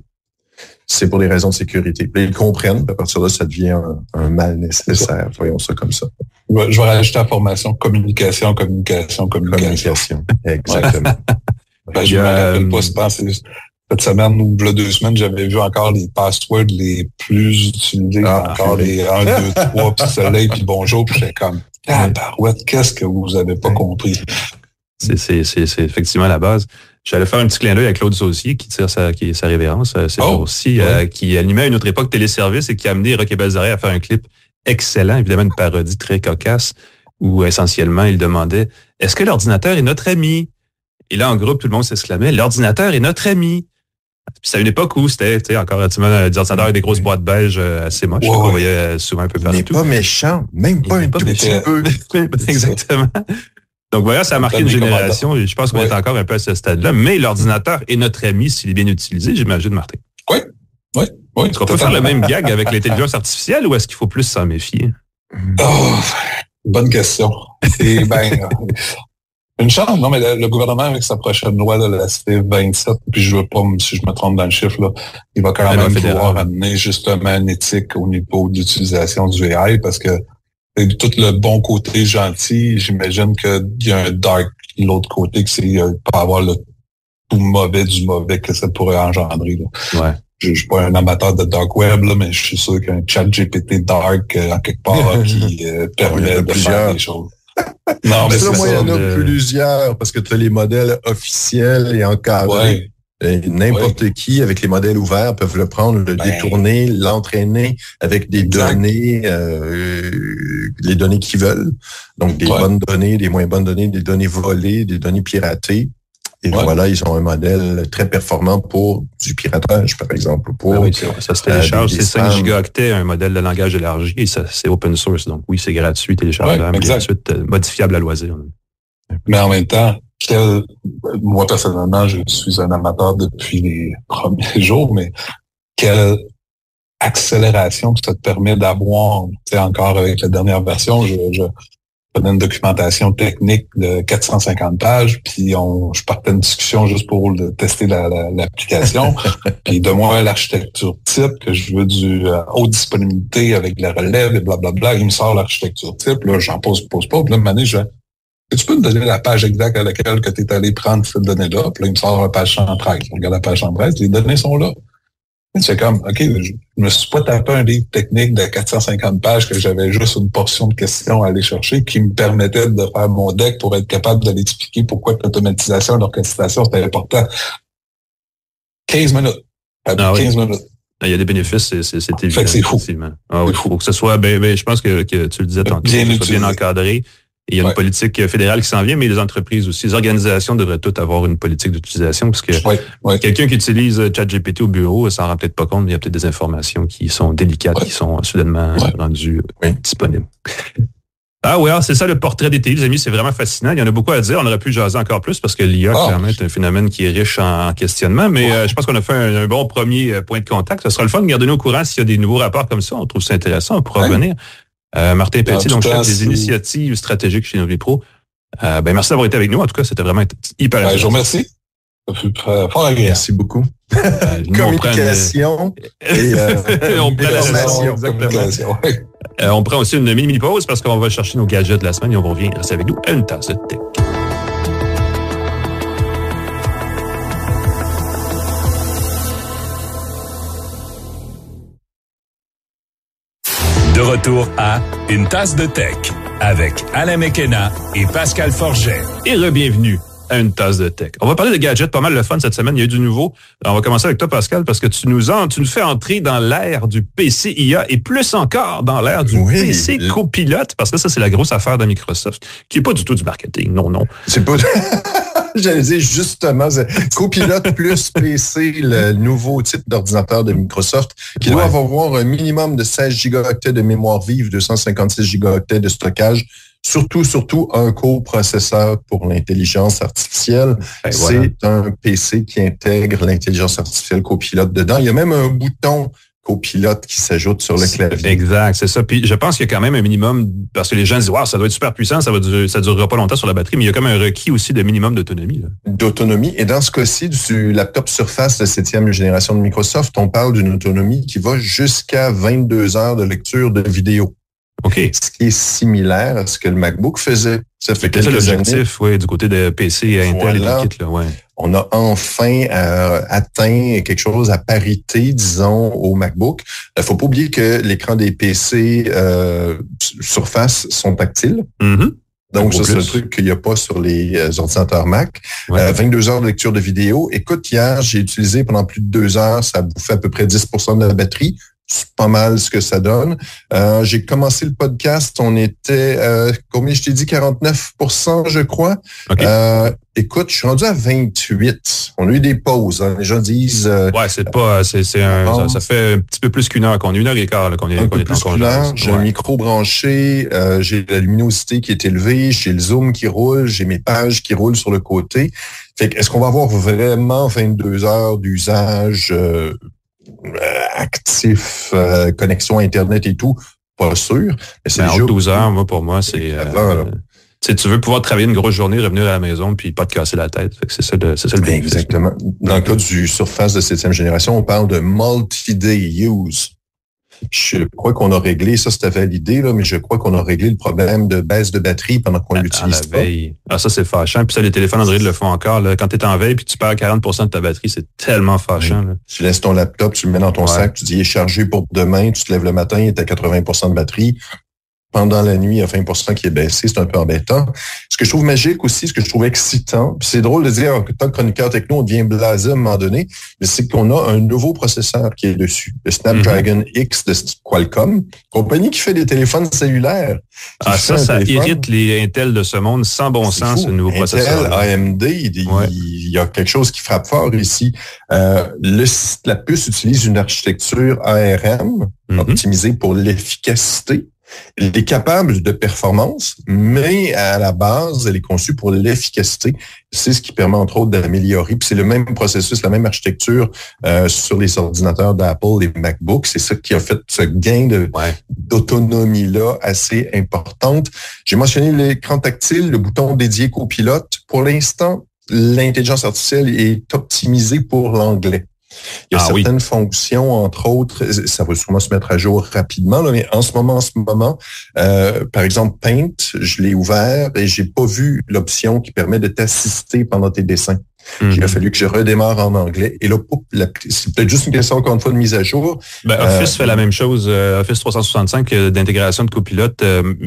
C'est pour des raisons de sécurité. Puis ils comprennent, à partir de là, ça devient un mal nécessaire. Voyons ça comme ça. Je vais rajouter la formation communication. Exactement. Je me rappelle pas, je pense, cette semaine ou 2 semaines, j'avais vu encore les passwords les plus utilisés, encore les 1, 2, 3, puis soleil, puis bonjour, puis j'étais comme, tabarouette, qu'est-ce que vous avez pas compris? C'est effectivement la base. J'allais faire un petit clin d'œil à Claude Saucier qui tire sa révérence, qui animait à une autre époque Téléservice et qui a amené Roch et Balzaray à faire un clip excellent, évidemment une parodie très cocasse, où essentiellement il demandait « Est-ce que l'ordinateur est notre ami? » Et là, en groupe, tout le monde s'exclamait « L'ordinateur est notre ami! » Puis c'est à une époque où c'était encore des ordinateurs avec des grosses boîtes beige assez moches, qu'on voyait souvent un peu partout. Il n'est pas méchant, même pas un tout petit peu. Exactement. Donc voilà, ça a marqué une génération et je pense qu'on est encore un peu à ce stade-là. Mais l'ordinateur est notre ami s'il est bien utilisé, j'imagine, Martin. Oui. Est-ce qu'on peut faire le même gag avec l'intelligence artificielle ou est-ce qu'il faut plus s'en méfier? Bonne question. C'est une chance. Non, mais le gouvernement, avec sa prochaine loi, là, la C27, puis je veux pas, si je me trompe dans le chiffre, là, il va quand même pouvoir amener justement une éthique au niveau d'utilisation du AI parce que tout le bon côté gentil, j'imagine qu'il y a un dark, l'autre côté, que c'est pas avoir le tout mauvais du mauvais que ça pourrait engendrer. Là. Ouais. Je suis pas un amateur de dark web, là, mais je suis sûr qu'un chat GPT dark, en quelque part, qui permet de faire des choses. Non, mais c'est ça. Moi, il y en a plusieurs, parce que tu as les modèles officiels et encadrés. N'importe qui, avec les modèles ouverts, peuvent le prendre, le détourner, l'entraîner avec des données, les données qu'ils veulent. Donc, des bonnes données, des moins bonnes données, des données volées, des données piratées. Et voilà, ils ont un modèle très performant pour du piratage, par exemple. Pour, ça se télécharge, c'est 5 gigaoctets, un modèle de langage élargi, et ça, c'est open source. Donc oui, c'est gratuit, téléchargeable, et ensuite modifiable à loisir. Mais en même temps, moi, personnellement, je suis un amateur depuis les premiers jours, mais quelle accélération que ça te permet d'avoir, encore avec la dernière version, je faisais une documentation technique de 450 pages, puis je partais une discussion juste pour tester l'application, puis de moi l'architecture type, que je veux du haute disponibilité avec la relève et blablabla, il me sort l'architecture type, là, j'en pose pas, puis là, une année, tu peux me donner la page exacte à laquelle que tu es allé prendre cette donnée-là, puis là, il me sort la page 113. Je regarde la page 113, les données sont là. C'est comme, OK, je me suis pas tapé un livre technique de 450 pages que j'avais juste une portion de questions à aller chercher qui me permettait de faire mon deck pour être capable de l'expliquer pourquoi l'automatisation et l'orchestration, c'était important. 15 minutes. 15 minutes. Il y a des bénéfices, c'est évident. Fait que c'est fou. Il faut que ce soit, je pense que tu le disais tantôt, que ce soit bien encadré. Et il y a une politique fédérale qui s'en vient, mais les entreprises aussi. Les organisations devraient toutes avoir une politique d'utilisation, parce que quelqu'un qui utilise ChatGPT au bureau s'en rend peut-être pas compte, mais il y a peut-être des informations qui sont délicates, qui sont soudainement rendues disponibles. Ah ouais, c'est ça le portrait des TI, les amis, c'est vraiment fascinant. Il y en a beaucoup à dire. On aurait pu jaser encore plus parce que l'IA, clairement, est un phénomène qui est riche en questionnement, mais je pense qu'on a fait un bon premier point de contact. Ce sera le fun de garder nous au courant s'il y a des nouveaux rapports comme ça. On trouve ça intéressant. On pourra revenir. Martin Petit, donc chef des initiatives stratégiques chez Novipro. Merci d'avoir été avec nous. En tout cas, c'était vraiment hyper intéressant. Je vous remercie. Merci beaucoup. Communication et on prend la session. Exactement. On prend aussi une mini-pause parce qu'on va chercher nos gadgets de la semaine et on revient rester avec nous à une tasse de tech. De retour à Une tasse de tech avec Alain Mekena et Pascal Forget. Et re-bienvenue à Une tasse de tech. On va parler de gadgets, pas mal le fun cette semaine. Il y a eu du nouveau. Alors, on va commencer avec toi, Pascal, parce que tu nous fais entrer dans l'ère du PC IA et plus encore dans l'ère du PC copilote, parce que ça, c'est la grosse affaire de Microsoft, qui est pas du tout du marketing. Non. C'est pas... J'allais dire justement, Copilot plus PC, le nouveau type d'ordinateur de Microsoft, qui doit avoir un minimum de 16 gigaoctets de mémoire vive, 256 gigaoctets de stockage, surtout un coprocesseur pour l'intelligence artificielle. C'est un PC qui intègre l'intelligence artificielle Copilot dedans. Il y a même un bouton Copilote qui s'ajoute sur le clavier. Exact, c'est ça. Puis je pense qu'il y a quand même un minimum, parce que les gens disent, wow, ça doit être super puissant, ça durera pas longtemps sur la batterie, mais il y a quand même un requis aussi de minimum d'autonomie. D'autonomie. Et dans ce cas-ci, du laptop Surface de 7e génération de Microsoft, on parle d'une autonomie qui va jusqu'à 22 heures de lecture de vidéo. OK. Ce qui est similaire à ce que le MacBook faisait. Ça fait quelques l'objectif, du côté de PC et Intel et tout kit, là, On a enfin atteint quelque chose à parité, disons, au MacBook. Il faut pas oublier que l'écran des PC Surface sont tactiles. Mm-hmm. Donc, ça, c'est un truc qu'il n'y a pas sur les ordinateurs Mac. 22 heures de lecture de vidéo. Écoute, hier, j'ai utilisé pendant plus de 2 heures, ça bouffait à peu près 10% de la batterie. C'est pas mal ce que ça donne. J'ai commencé le podcast, on était, combien je t'ai dit, 49%, je crois. Okay. Écoute, je suis rendu à 28. On a eu des pauses. Hein. Les gens disent... c'est pas... ça fait un petit peu plus qu'une heure qu'on est, 1h15 là, qu'on est plus qu'une heure. J'ai un micro branché, j'ai la luminosité qui est élevée, j'ai le zoom qui roule, j'ai mes pages qui roulent sur le côté. Fait que, est-ce qu'on va avoir vraiment 22 heures d'usage actif, connexion Internet et tout? Pas sûr. Mais c'est 12 heures, moi, pour moi, c'est... tu veux pouvoir travailler une grosse journée, revenir à la maison, puis pas te casser la tête. Fait que c'est ça le bénéfice. Exactement. Dans le cas du Surface de 7e génération, on parle de multi-day use. Je crois qu'on a réglé, ça c'était validé, là, mais je crois qu'on a réglé le problème de baisse de batterie pendant qu'on l'utilise pas. Ah, ça c'est fâchant. Puis ça, les téléphones Android le font encore. Là. Quand tu es en veille puis tu perds 40% de ta batterie, c'est tellement fâchant. Là. Tu laisses ton laptop, tu le mets dans ton sac, tu dis il est chargé pour demain, tu te lèves le matin, il est à 80% de batterie. pendant la nuit à 20% qui est baissé. C'est un peu embêtant. Ce que je trouve magique aussi, ce que je trouve excitant, puis c'est drôle de dire en tant que chroniqueur techno, on devient blasé à un moment donné, mais c'est qu'on a un nouveau processeur qui est dessus, le Snapdragon X de Qualcomm, compagnie qui fait des téléphones cellulaires. Ça irrite les Intel de ce monde sans bon sens, ce nouveau processeur. AMD, il y a quelque chose qui frappe fort ici. La puce utilise une architecture ARM optimisée pour l'efficacité. Elle est capable de performance, mais à la base, elle est conçue pour l'efficacité. C'est ce qui permet, entre autres, d'améliorer. Puis c'est le même processus, la même architecture sur les ordinateurs d'Apple, les MacBooks. C'est ça qui a fait ce gain d'autonomie-là assez importante. J'ai mentionné l'écran tactile, le bouton dédié copilote. Pour l'instant, l'intelligence artificielle est optimisée pour l'anglais. Il y a certaines fonctions, entre autres, ça va sûrement se mettre à jour rapidement, là, mais en ce moment, par exemple, Paint, je l'ai ouvert et j'ai pas vu l'option qui permet de t'assister pendant tes dessins. Il a fallu que je redémarre en anglais. Et là, c'est peut-être juste une question, encore une fois, de mise à jour. Office fait la même chose. Office 365 d'intégration de copilote,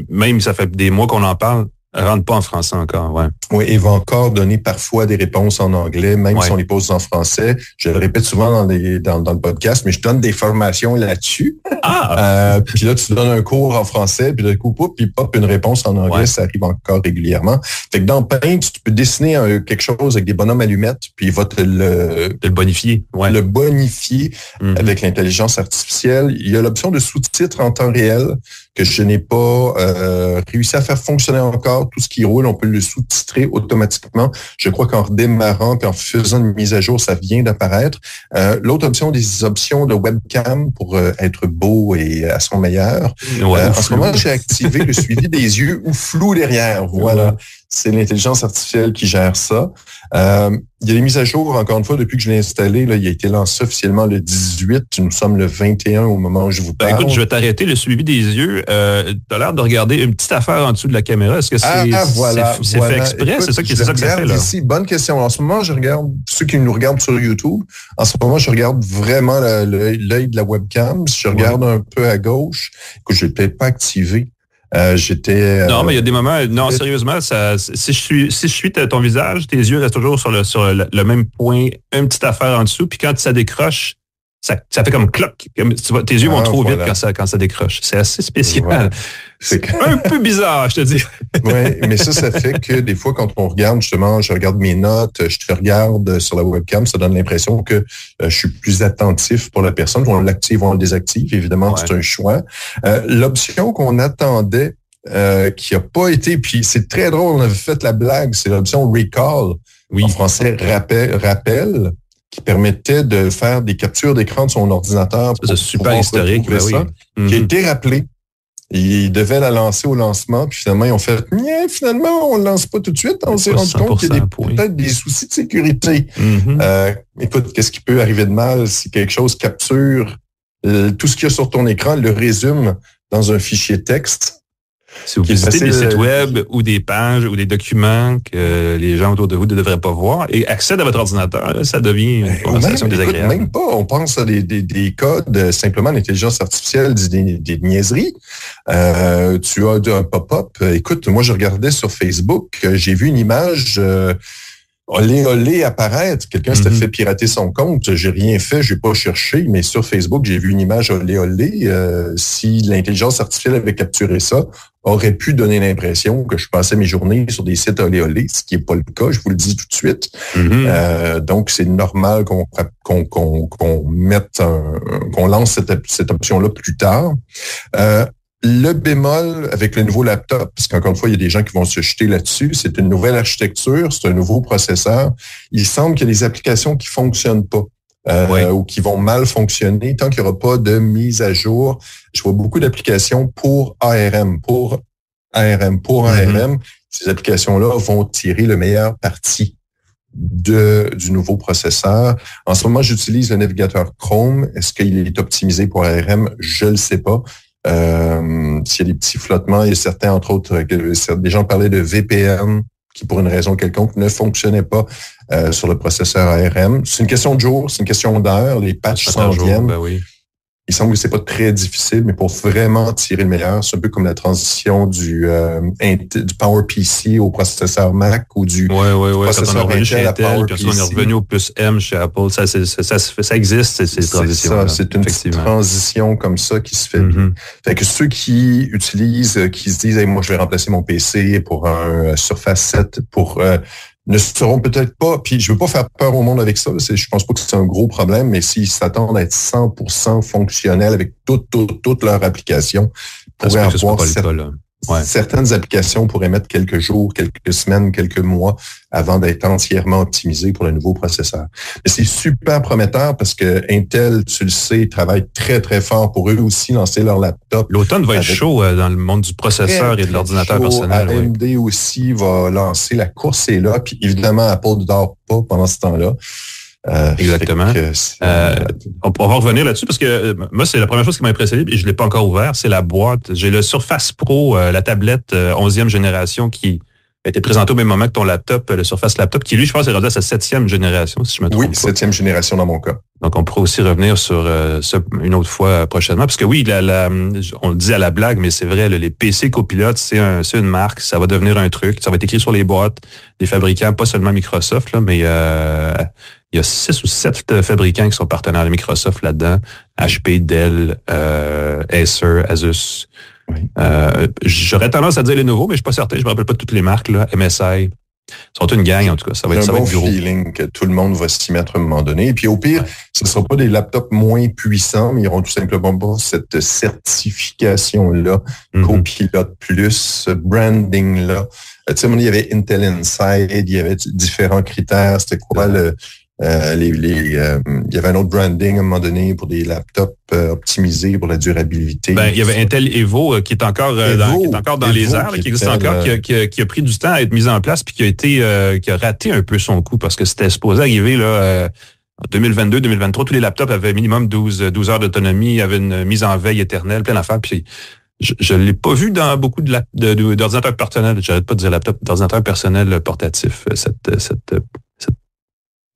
même ça fait des mois qu'on en parle. Rentre pas en français encore, ouais. Oui, et va encore donner parfois des réponses en anglais, même si on les pose en français. Je le répète souvent dans le podcast, mais je donne des formations là-dessus. Puis là, tu donnes un cours en français, puis d'un coup, puis pop une réponse en anglais, ça arrive encore régulièrement. Fait que dans Paint, tu peux dessiner quelque chose avec des bonhommes allumettes, puis il va te le bonifier. Ouais. Le bonifier avec l'intelligence artificielle. Il y a l'option de sous-titres en temps réel que je n'ai pas réussi à faire fonctionner encore. Tout ce qui roule, on peut le sous-titrer automatiquement. Je crois qu'en redémarrant et en faisant une mise à jour, ça vient d'apparaître. L'autre option, des options de webcam pour être beau et à son meilleur. En ce moment, j'ai activé le suivi des yeux ou flou derrière. Voilà. C'est l'intelligence artificielle qui gère ça. Il y a des mises à jour, encore une fois, depuis que je l'ai installé. Là, il a été lancé officiellement le 18. Nous sommes le 21 au moment où je vous parle. Écoute, je vais t'arrêter. Le suivi des yeux, tu as l'air de regarder une petite affaire en dessous de la caméra. Est-ce que c'est fait exprès? Écoute, c'est ça que ça fait, là? Ici, bonne question. En ce moment, je regarde, ceux qui nous regardent sur YouTube, en ce moment, je regarde vraiment l'œil de la webcam. Si je regarde un peu à gauche, écoute, je l'ai peut-être pas activé. Non, mais il y a des moments. Non, sérieusement, si je suis ton visage, tes yeux restent toujours sur le même point, une petite affaire en dessous, puis quand ça décroche, ça fait comme cloc. Tes yeux vont trop vite quand ça décroche. C'est assez spécial. Voilà. C'est un peu bizarre, je te dis. Oui, mais ça fait que des fois, quand on regarde, justement, je regarde mes notes, je te regarde sur la webcam, ça donne l'impression que je suis plus attentif pour la personne. On l'active ou on le désactive. Évidemment, c'est un choix. L'option qu'on attendait, qui a pas été, puis c'est très drôle, on avait fait la blague, c'est l'option Recall. En français, rappel, qui permettait de faire des captures d'écran de son ordinateur. C'est super historique, qui a été rappelé. Ils devaient la lancer au lancement, puis finalement, ils ont fait « Finalement, on ne lance pas tout de suite. » On s'est rendu compte qu'il y a peut-être des soucis de sécurité. Écoute, qu'est-ce qui peut arriver de mal si quelque chose capture tout ce qu'il y a sur ton écran, le résume dans un fichier texte? Si vous visitez des sites web ou des pages ou des documents que les gens autour de vous ne devraient pas voir et accèdent à votre ordinateur, là, ça devient une conversation désagréable. Même pas. On pense à des codes, simplement l'intelligence artificielle dit des niaiseries. Tu as un pop-up. Écoute, moi, je regardais sur Facebook, j'ai vu une image... olé apparaître. Quelqu'un s'était fait pirater son compte. J'ai rien fait, j'ai pas cherché, mais sur Facebook, j'ai vu une image olé. Si l'intelligence artificielle avait capturé ça, aurait pu donner l'impression que je passais mes journées sur des sites olé, ce qui est pas le cas, je vous le dis tout de suite. Donc, c'est normal qu'on mette qu'on lance cette option-là plus tard. Le bémol avec le nouveau laptop, parce qu'encore une fois, il y a des gens qui vont se jeter là-dessus, c'est une nouvelle architecture, c'est un nouveau processeur. Il semble qu'il y a des applications qui fonctionnent pas ou qui vont mal fonctionner tant qu'il n'y aura pas de mise à jour. Je vois beaucoup d'applications pour ARM. Ces applications-là vont tirer le meilleur parti du nouveau processeur. En ce moment, j'utilise le navigateur Chrome. Est-ce qu'il est optimisé pour ARM? Je ne le sais pas. S'il y a des petits flottements, il y a certains, entre autres, des gens parlaient de VPN qui, pour une raison quelconque, ne fonctionnait pas sur le processeur ARM. C'est une question de jour, c'est une question d'heure. Les patchs s'en viennent. Il semble que c'est pas très difficile, mais pour vraiment tirer le meilleur, c'est un peu comme la transition du PowerPC au processeur Mac ou du processeur Intel à PowerPC. Puis on est revenu au plus M chez Apple. Ça existe, ces transitions. C'est une petite transition comme ça qui se fait bien. Fait que ceux qui utilisent, qui se disent, hey, moi, je vais remplacer mon PC pour un Surface 7 ne seront peut-être pas, puis je veux pas faire peur au monde avec ça, je pense pas que c'est un gros problème, mais s'ils s'attendent à être 100% fonctionnels avec toute leur application, pourraient avoir certaines applications pourraient mettre quelques jours, quelques semaines, quelques mois avant d'être entièrement optimisées pour le nouveau processeur. Mais c'est super prometteur parce que Intel, tu le sais, travaille très, très fort pour eux aussi lancer leur laptop. L'automne va être chaud dans le monde du processeur et de l'ordinateur personnel. AMD aussi va lancer, la course est là, puis évidemment, Apple ne dort pas pendant ce temps-là. Exactement. On va revenir là-dessus parce que moi, c'est la première chose qui m'a impressionné et je l'ai pas encore ouvert, c'est la boîte. J'ai le Surface Pro, la tablette 11e génération qui a été présentée au même moment que ton laptop, le Surface Laptop, qui lui, je pense, est rendu à sa 7e génération, si je me trompe pas. Oui, 7e génération dans mon cas. Donc, on pourra aussi revenir sur ça une autre fois prochainement. Parce que oui, on le dit à la blague, mais c'est vrai, les PC copilotes, c'est une marque, ça va devenir un truc. Ça va être écrit sur les boîtes des fabricants, pas seulement Microsoft, là, mais il y a 6 ou 7 fabricants qui sont partenaires de Microsoft là-dedans. HP, Dell, Acer, Asus. Oui. J'aurais tendance à dire Lenovo, mais je suis pas certain. Je me rappelle pas de toutes les marques, là. MSI. Ils sont une gang, en tout cas. Ça va être un bon feeling que tout le monde va s'y mettre à un moment donné. Et puis, au pire, ce ne sera pas des laptops moins puissants, mais ils auront tout simplement pas cette certification-là, Copilot Plus, ce branding-là. Tu sais, il y avait Intel Inside, il y avait différents critères. C'était quoi il y avait un autre branding à un moment donné pour des laptops optimisés pour la durabilité. Il y avait Intel Evo qui est encore dans les airs, qui existe encore, qui a pris du temps à être mis en place puis qui a raté un peu son coup parce que c'était supposé arriver là en 2022, 2023, tous les laptops avaient minimum 12 heures d'autonomie, avaient une mise en veille éternelle, plein d'affaires. Puis je l'ai pas vu dans beaucoup d'ordinateurs personnels. J'arrête pas de dire laptop, d'ordinateurs personnels portatifs,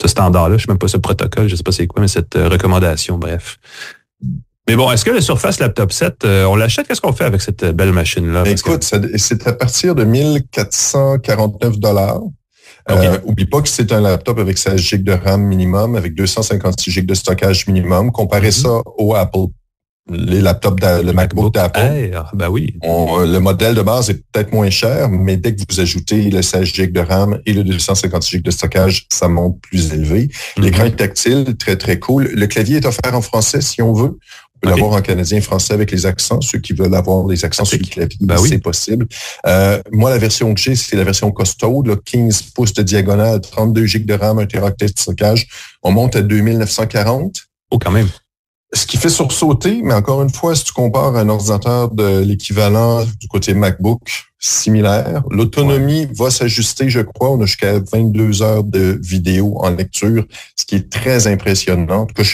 ce standard-là, je sais même pas ce protocole, je sais pas c'est quoi, mais cette recommandation, bref. Mais bon, est-ce que le Surface Laptop 7, on l'achète? Qu'est-ce qu'on fait avec cette belle machine-là? Écoute, c'est à partir de 1449 $. Oublie pas que c'est un laptop avec 16 GB de RAM minimum, avec 256 GB de stockage minimum. Comparez ça au Apple. Les laptops, le MacBook d'Apple. Ben oui. Le modèle de base est peut-être moins cher, mais dès que vous ajoutez le 16 GB de RAM et le 256 GB de stockage, ça monte plus élevé. L'écran est tactile, très, très cool. Le clavier est offert en français si on veut. On peut l'avoir en canadien français avec les accents. Ceux qui veulent avoir les accents sur le clavier, c'est possible. Moi, la version que j'ai, c'est la version costaud, 15 pouces de diagonale, 32 GB de RAM, 1 TB de stockage. On monte à 2940. Oh, quand même. Ce qui fait sursauter, mais encore une fois, si tu compares un ordinateur de l'équivalent du côté MacBook, similaire, l'autonomie va s'ajuster, je crois. On a jusqu'à 22 heures de vidéo en lecture, ce qui est très impressionnant. En tout cas,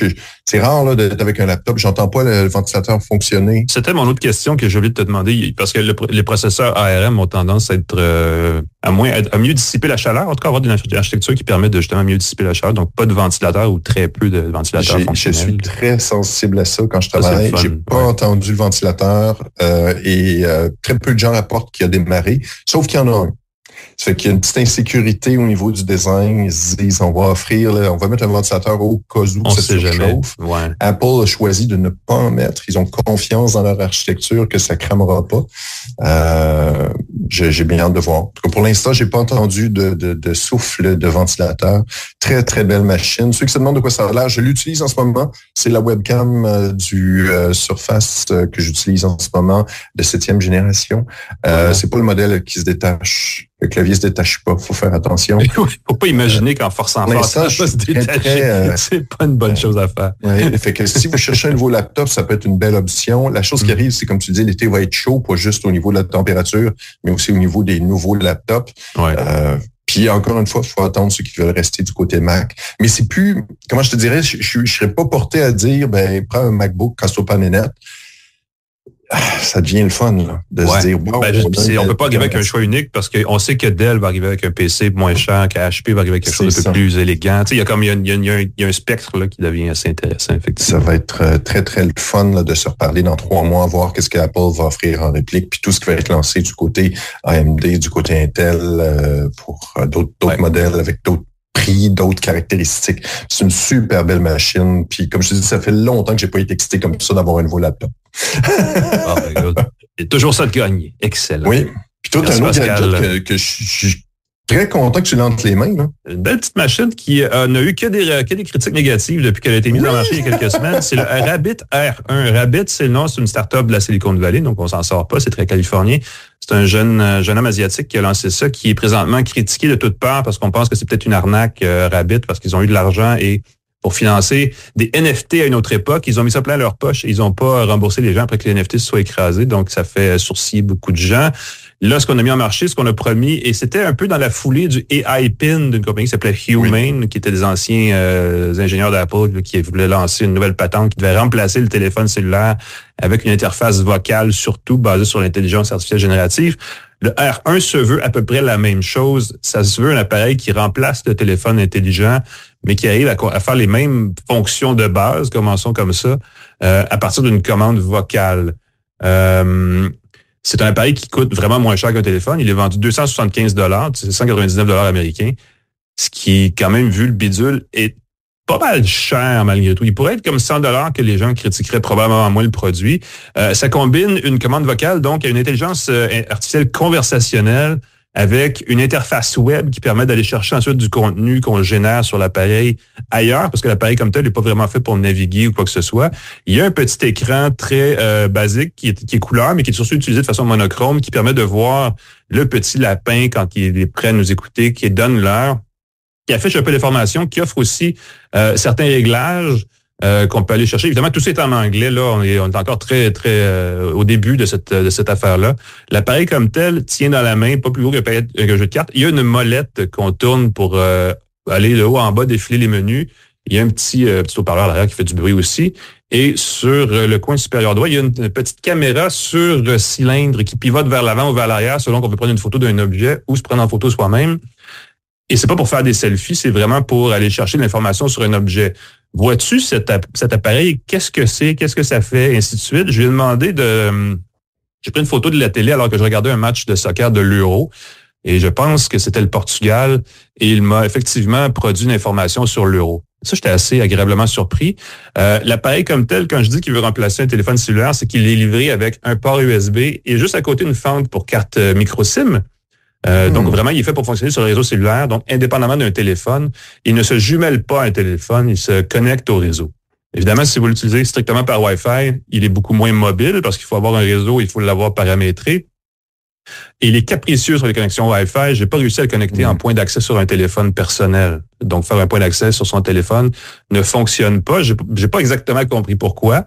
c'est rare là, d'être avec un laptop. J'entends pas le ventilateur fonctionner. C'était mon autre question que j'ai oublié de te demander, parce que les processeurs ARM ont tendance à être à mieux dissiper la chaleur, en tout cas avoir une architecture qui permet de justement mieux dissiper la chaleur, donc pas de ventilateur ou très peu de ventilateur fonctionnel. Je suis très sensible à ça quand je travaille. J'ai pas entendu le ventilateur et très peu de gens rapportent qu'il y a démarré, sauf qu'il y en a un. Ça fait qu'il y a une petite insécurité au niveau du design. Ils se disent, on va mettre un ventilateur au cas où ça surchauffe. Apple a choisi de ne pas en mettre. Ils ont confiance dans leur architecture que ça cramera pas. J'ai bien hâte de voir. En tout cas, pour l'instant, j'ai pas entendu de souffle de ventilateur. Très, très belle machine. Ceux qui se demandent de quoi ça a l'air, je l'utilise en ce moment. C'est la webcam du Surface que j'utilise en ce moment de 7e génération. C'est pas le modèle qui se détache. Le clavier se détache pas, faut faire attention. Faut pas imaginer qu'en forçant fort, ça va se détacher. C'est pas une bonne chose à faire. Fait que si vous cherchez un nouveau laptop, ça peut être une belle option. La chose qui arrive, c'est comme tu dis, l'été va être chaud, pas juste au niveau de la température, mais aussi au niveau des nouveaux laptops. Puis encore une fois, il faut attendre ceux qui veulent rester du côté Mac. Mais c'est plus, comment je te dirais, je serais pas porté à dire, prends un MacBook, casse-toi pas les nettes. ça devient le fun, là, de se dire, wow, on peut pas arriver avec un choix unique parce qu'on sait que Dell va arriver avec un PC moins cher, qu'HP va arriver avec quelque chose de peu plus élégant. Il y a un spectre là, qui devient assez intéressant, effectivement. Ça va être très, très le fun là, de se reparler dans 3 mois, voir qu'est-ce qu'Apple va offrir en réplique, puis tout ce qui va être lancé du côté AMD, du côté Intel, pour d'autres modèles avec d'autres prix, d'autres caractéristiques. C'est une super belle machine. Puis comme je te dis, ça fait longtemps que j'ai pas été excité comme ça d'avoir un nouveau laptop. Il y a toujours ça de gagner. Excellent. Oui. Puis toi, tu as un autre gadget que je suis très content que tu l'aies entre les mains. Là. Une belle petite machine qui n'a eu que des critiques négatives depuis qu'elle a été mise en marché il y a quelques semaines. C'est le Rabbit R1. Rabbit, c'est le nom, c'est une start-up de la Silicon Valley, donc on s'en sort pas, c'est très californien. C'est un jeune homme asiatique qui a lancé ça, qui est présentement critiqué de toutes parts parce qu'on pense que c'est peut-être une arnaque, Rabbit, parce qu'ils ont eu de l'argent et pour financer des NFT à une autre époque, ils ont mis ça plein à leur poche et ils n'ont pas remboursé les gens après que les NFT se soient écrasés, donc ça fait sourciller beaucoup de gens. Là, ce qu'on a mis en marché, ce qu'on a promis, et c'était un peu dans la foulée du AI PIN d'une compagnie qui s'appelait Humane, qui était des anciens ingénieurs d'Apple qui voulaient lancer une nouvelle patente qui devait remplacer le téléphone cellulaire avec une interface vocale, surtout basée sur l'intelligence artificielle générative. Le R1 se veut à peu près la même chose. Ça se veut un appareil qui remplace le téléphone intelligent, mais qui arrive à faire les mêmes fonctions de base, commençons comme ça, à partir d'une commande vocale. C'est un appareil qui coûte vraiment moins cher qu'un téléphone. Il est vendu 275 $, c'est 199 $ américains, ce qui, quand même, vu le bidule, est pas mal cher malgré tout. Il pourrait être comme 100 $ que les gens critiqueraient probablement moins le produit. Ça combine une commande vocale, donc, à une intelligence artificielle conversationnelle avec une interface web qui permet d'aller chercher ensuite du contenu qu'on génère sur l'appareil ailleurs, parce que l'appareil comme tel n'est pas vraiment fait pour naviguer ou quoi que ce soit. Il y a un petit écran très basique qui est couleur, mais qui est surtout utilisé de façon monochrome, qui permet de voir le petit lapin quand il est prêt à nous écouter, qui donne l'heure, qui affiche un peu d'informations, qui offre aussi certains réglages qu'on peut aller chercher. Évidemment, tout ça est en anglais. Là, on est encore très, très au début de cette affaire-là. L'appareil comme tel tient dans la main, pas plus haut qu'un jeu de cartes. Il y a une molette qu'on tourne pour aller de haut en bas, défiler les menus. Il y a un petit haut-parleur à l'arrière qui fait du bruit aussi. Et sur le coin supérieur droit, il y a une petite caméra sur cylindre qui pivote vers l'avant ou vers l'arrière selon qu'on veut prendre une photo d'un objet ou se prendre en photo soi-même. Et c'est pas pour faire des selfies, c'est vraiment pour aller chercher de l'information sur un objet. Vois-tu cet appareil? Qu'est-ce que c'est? Qu'est-ce que ça fait? Et ainsi de suite. Je lui ai demandé j'ai pris une photo de la télé alors que je regardais un match de soccer de l'Euro. Et je pense que c'était le Portugal. Et il m'a effectivement produit une information sur l'Euro. Ça, j'étais assez agréablement surpris. L'appareil comme tel, quand je dis qu'il veut remplacer un téléphone cellulaire, c'est qu'il est livré avec un port USB et juste à côté une fente pour carte micro SIM. Donc, vraiment, il est fait pour fonctionner sur le réseau cellulaire. Donc, indépendamment d'un téléphone, il ne se jumelle pas à un téléphone, il se connecte au réseau. Évidemment, si vous l'utilisez strictement par Wi-Fi, il est beaucoup moins mobile parce qu'il faut avoir un réseau, il faut l'avoir paramétré. Et il est capricieux sur les connexions Wi-Fi. J'ai pas réussi à le connecter en point d'accès sur un téléphone personnel. Donc, faire un point d'accès sur son téléphone ne fonctionne pas. J'ai pas exactement compris pourquoi.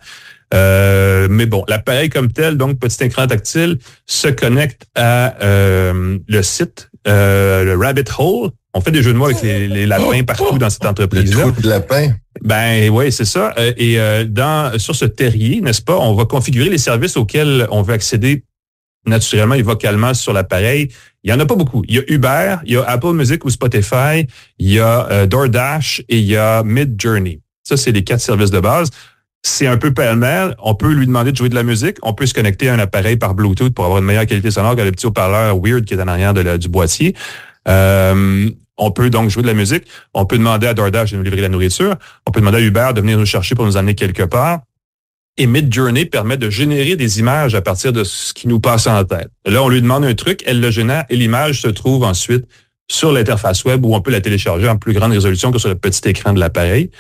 Mais bon, l'appareil comme tel, donc petit écran tactile, se connecte à le site, le Rabbit Hole. On fait des jeux de mots avec les lapins partout dans cette entreprise-là. Le trou de lapin. Ben oui, c'est ça. Et sur ce terrier, n'est-ce pas, on va configurer les services auxquels on veut accéder naturellement et vocalement sur l'appareil. Il y en a pas beaucoup. Il y a Uber, il y a Apple Music ou Spotify, il y a DoorDash et il y a Midjourney. Ça, c'est les 4 services de base. C'est un peu pêle-mêle. On peut lui demander de jouer de la musique. On peut se connecter à un appareil par Bluetooth pour avoir une meilleure qualité sonore que le petit haut-parleur weird qui est en arrière du boîtier. On peut donc jouer de la musique. On peut demander à DoorDash de nous livrer la nourriture. On peut demander à Uber de venir nous chercher pour nous amener quelque part. Et Midjourney permet de générer des images à partir de ce qui nous passe en tête. Là, on lui demande un truc, elle le génère et l'image se trouve ensuite sur l'interface web où on peut la télécharger en plus grande résolution que sur le petit écran de l'appareil.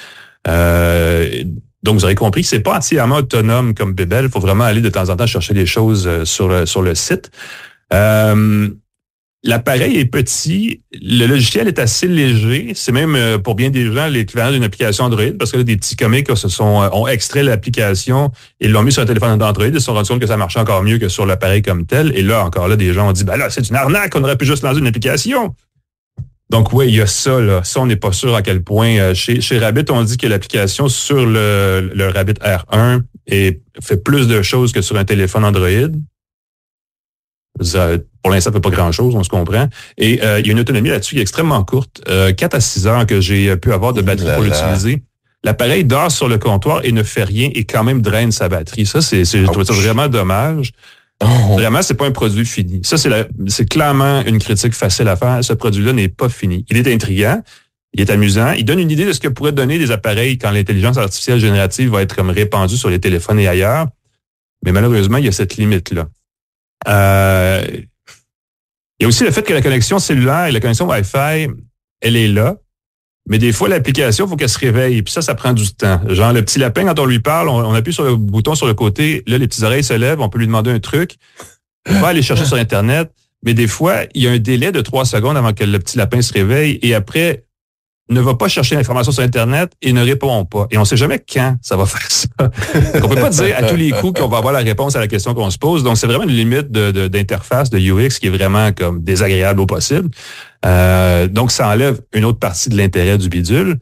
Donc, vous aurez compris que c'est pas entièrement autonome comme bébelle. Il faut vraiment aller de temps en temps chercher des choses sur le site. L'appareil est petit. Le logiciel est assez léger. C'est même, pour bien des gens, l'équivalent d'une application Android, parce que là, des petits comiques ont extrait l'application et l'ont mis sur un téléphone d'Android. Ils se sont rendus compte que ça marchait encore mieux que sur l'appareil comme tel. Et là, encore là, des gens ont dit, ben là, c'est une arnaque. On aurait pu juste lancer une application. Donc, oui, il y a ça, là. Ça, on n'est pas sûr à quel point. Chez Rabbit, on dit que l'application sur le Rabbit R1 et fait plus de choses que sur un téléphone Android. Pour l'instant, ça fait pas grand-chose, on se comprend. Et il y a une autonomie là-dessus qui est extrêmement courte. 4 à 6 heures que j'ai pu avoir de batterie pour l'utiliser. L'appareil dort sur le comptoir et ne fait rien et quand même draine sa batterie. Ça, je trouve ça vraiment dommage. Vraiment, c'est pas un produit fini. Ça, c'est clairement une critique facile à faire. Ce produit-là n'est pas fini. Il est intriguant, il est amusant, il donne une idée de ce que pourraient donner des appareils quand l'intelligence artificielle générative va être comme répandue sur les téléphones et ailleurs. Mais malheureusement, il y a cette limite-là. Il y a aussi le fait que la connexion cellulaire et la connexion Wi-Fi, elle est là. Mais des fois, l'application, il faut qu'elle se réveille. Puis ça prend du temps. Genre, le petit lapin, quand on lui parle, on appuie sur le bouton sur le côté. Là, les petites oreilles se lèvent. On peut lui demander un truc. On va aller chercher sur Internet. Mais des fois, il y a un délai de 3 secondes avant que le petit lapin se réveille. Et après, ne va pas chercher l'information sur Internet et ne répond pas. Et on ne sait jamais quand ça va faire ça. On peut pas dire à tous les coups qu'on va avoir la réponse à la question qu'on se pose. Donc, c'est vraiment une limite d'interface, de UX qui est vraiment comme désagréable au possible. Donc, ça enlève une autre partie de l'intérêt du bidule.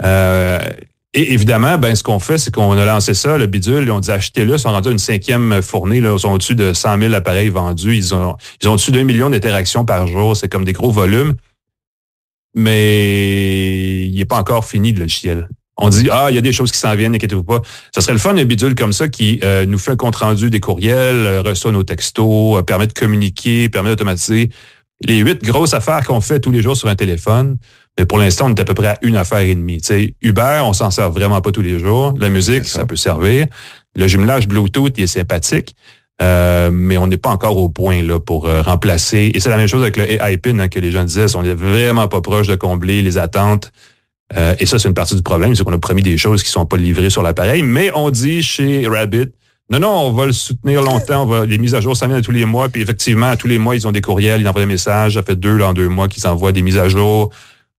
Et évidemment, ce qu'on fait, c'est qu'on a lancé ça, le bidule, et on dit achetez-le, ils sont rendus à une 5e fournée, là, ils sont au-dessus de 100 000 appareils vendus, ils ont au-dessus d'1 million d'interactions par jour, c'est comme des gros volumes. Mais il n'est pas encore fini, le logiciel. On dit, il y a des choses qui s'en viennent, inquiétez-vous pas. Ça serait le fun, un bidule comme ça qui nous fait un compte-rendu des courriels, reçoit nos textos, permet de communiquer, permet d'automatiser les 8 grosses affaires qu'on fait tous les jours sur un téléphone. Mais pour l'instant, on est à peu près à 1 affaire et demie. Tu sais, Uber, on s'en sert vraiment pas tous les jours. La musique, ça peut servir. Le jumelage Bluetooth, il est sympathique. Mais on n'est pas encore au point là pour remplacer. Et c'est la même chose avec le AI-PIN que les gens disaient. On n'est vraiment pas proche de combler les attentes. Et ça, c'est une partie du problème. C'est qu'on a promis des choses qui sont pas livrées sur l'appareil. Mais on dit chez Rabbit, non, on va le soutenir longtemps. Les mises à jour s'en viennent à tous les mois. Puis effectivement, à tous les mois, ils ont des courriels, ils envoient des messages. Ça fait 2 mois qu'ils envoient des mises à jour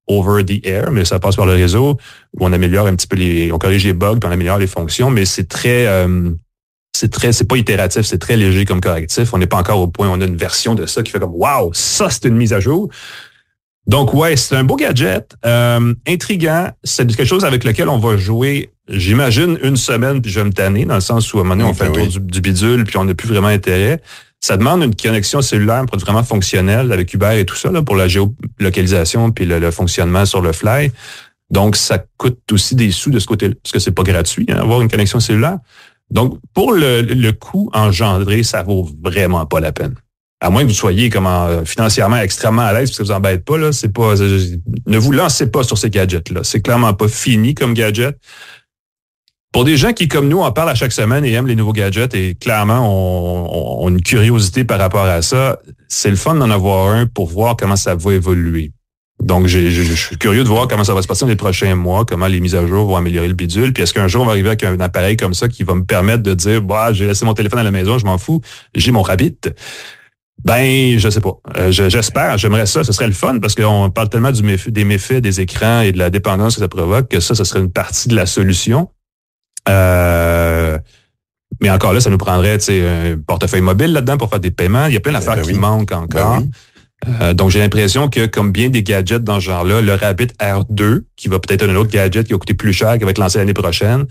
over the air, mais ça passe par le réseau où on améliore un petit peu on corrige les bugs, puis on améliore les fonctions. Mais c'est pas itératif, c'est très léger comme correctif. On n'est pas encore au point où on a une version de ça qui fait comme wow, ça c'est une mise à jour. Donc ouais, c'est un beau gadget, intriguant. C'est quelque chose avec lequel on va jouer, j'imagine, 1 semaine, puis je vais me tanner, dans le sens où à un moment donné, on fait le tour du bidule, puis on n'a plus vraiment intérêt. Ça demande une connexion cellulaire pour être vraiment fonctionnelle avec Uber et tout ça, là, pour la géolocalisation puis le fonctionnement sur le fly. Donc, ça coûte aussi des sous de ce côté-là, parce que c'est pas gratuit, avoir une connexion cellulaire. Donc, pour le coût engendré, ça vaut vraiment pas la peine. À moins que vous soyez financièrement extrêmement à l'aise, parce que vous embête pas, là, ne vous lancez pas sur ces gadgets-là. C'est clairement pas fini comme gadget. Pour des gens qui, comme nous, en parlent à chaque semaine et aiment les nouveaux gadgets et clairement ont une curiosité par rapport à ça, c'est le fun d'en avoir un pour voir comment ça va évoluer. Donc, je suis curieux de voir comment ça va se passer dans les prochains mois, comment les mises à jour vont améliorer le bidule. Puis est-ce qu'un jour, on va arriver avec un appareil comme ça qui va me permettre de dire, j'ai laissé mon téléphone à la maison, je m'en fous, j'ai mon Rabbit. Je sais pas. J'espère, j'aimerais ça. Ce serait le fun parce qu'on parle tellement des méfaits des écrans et de la dépendance que ça provoque que ça serait une partie de la solution. Mais encore là, ça nous prendrait un portefeuille mobile là-dedans pour faire des paiements. Il y a plein d'affaires qui manquent encore. Donc, j'ai l'impression que, comme bien des gadgets dans ce genre-là, le Rabbit R2, qui va peut-être être un autre gadget qui va coûter plus cher, qui va être lancé l'année prochaine,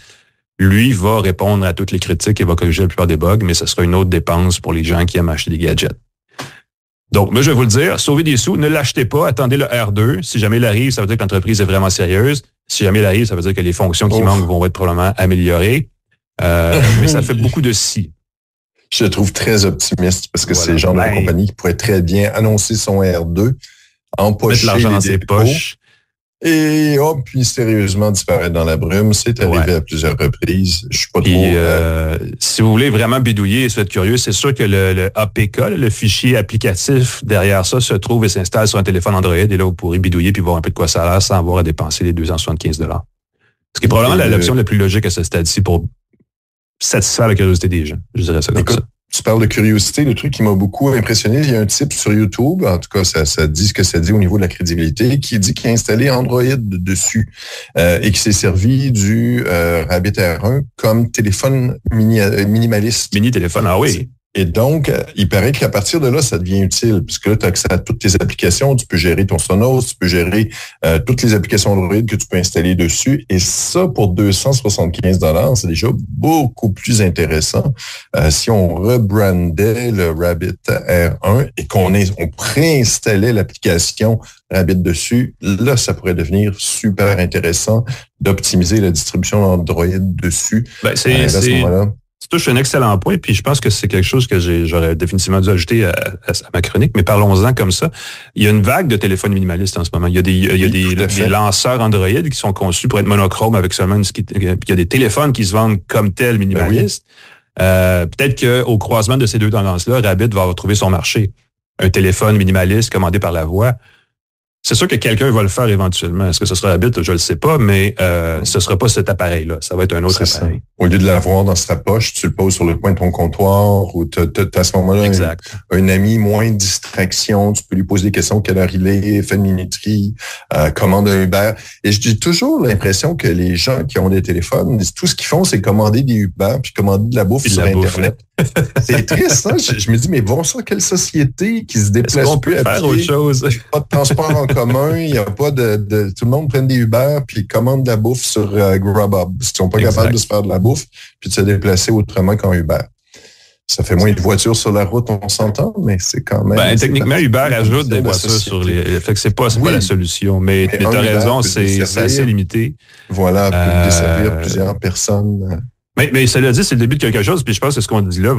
lui va répondre à toutes les critiques et va corriger la plupart des bugs, mais ce sera une autre dépense pour les gens qui aiment acheter des gadgets. Donc, moi, je vais vous le dire, sauvez des sous, ne l'achetez pas, attendez le R2. Si jamais il arrive, ça veut dire que l'entreprise est vraiment sérieuse. Si jamais il arrive, ça veut dire que les fonctions qui manquent vont être probablement améliorées. Mais ça fait beaucoup de si. Je le trouve très optimiste parce que c'est le genre de compagnie qui pourrait très bien annoncer son R2, empocher mettre l'argent dans ses poches et mystérieusement disparaître dans la brume. C'est arrivé à plusieurs reprises. Je suis pas trop... si vous voulez vraiment bidouiller et se faire curieux, c'est sûr que le APK, le fichier applicatif derrière ça, se trouve et s'installe sur un téléphone Android. Et là, vous pourrez bidouiller puis voir un peu de quoi ça a l'air sans avoir à dépenser les 275 $. Ce qui est probablement l'option la plus logique à ce stade-ci pour satisfaire la curiosité des gens. Je dirais ça comme ça. Tu parles de curiosité, le truc qui m'a beaucoup impressionné, il y a un type sur YouTube, en tout cas ça dit ce que ça dit au niveau de la crédibilité, qui dit qu'il a installé Android dessus et qui s'est servi du Rabbit R1 comme téléphone minimaliste. Mini-téléphone, ah oui. Et donc, il paraît qu'à partir de là, ça devient utile, puisque là, tu as accès à toutes tes applications, tu peux gérer ton Sonos, tu peux gérer toutes les applications Android que tu peux installer dessus. Et ça, pour 275$, c'est déjà beaucoup plus intéressant. Si on rebrandait le Rabbit R1 et qu'on préinstallait l'application Rabbit dessus, là, ça pourrait devenir super intéressant d'optimiser la distribution Android dessus. À ce moment-là. Tu touches un excellent point, puis je pense que c'est quelque chose que j'aurais définitivement dû ajouter à ma chronique, mais parlons-en comme ça. Il y a une vague de téléphones minimalistes en ce moment. Il y a des lanceurs Android qui sont conçus pour être monochromes avec seulement puis il y a des téléphones qui se vendent comme tels minimalistes. Peut-être qu'au croisement de ces deux tendances-là, Rabbit va retrouver son marché. Un téléphone minimaliste commandé par la voix. C'est sûr que quelqu'un va le faire éventuellement. Est-ce que ce sera Rabbit? Je ne le sais pas, mais ce ne sera pas cet appareil-là. Ça va être un autre appareil. Ça. Au lieu de l'avoir dans sa poche, tu le poses sur le coin de ton comptoir ou tu as à ce moment-là un ami, moins de distraction. Tu peux lui poser des questions, quelle heure il est, fait une minuterie, commande un Uber. Et j'ai toujours l'impression que les gens qui ont des téléphones, tout ce qu'ils font, c'est commander des Uber puis commander de la bouffe sur Internet. C'est triste, hein? Je me dis, mais bon sang, quelle société qui se déplace plus à faire autre chose? Pas de transport en commun, il n'y a pas de tout le monde prenne des Uber puis commande de la bouffe sur Grubhub. Ils sont pas capables de se faire de la bouffe puis de se déplacer autrement qu'en Uber. Ça fait moins de voitures sur la route, on s'entend, mais c'est quand même... techniquement, Uber ajoute des voitures sur les... Fait que c'est pas la solution, mais tu as raison, c'est assez limité. Voilà, pour desservir plusieurs personnes... Mais cela dit, c'est le début de quelque chose, puis je pense que ce qu'on dit là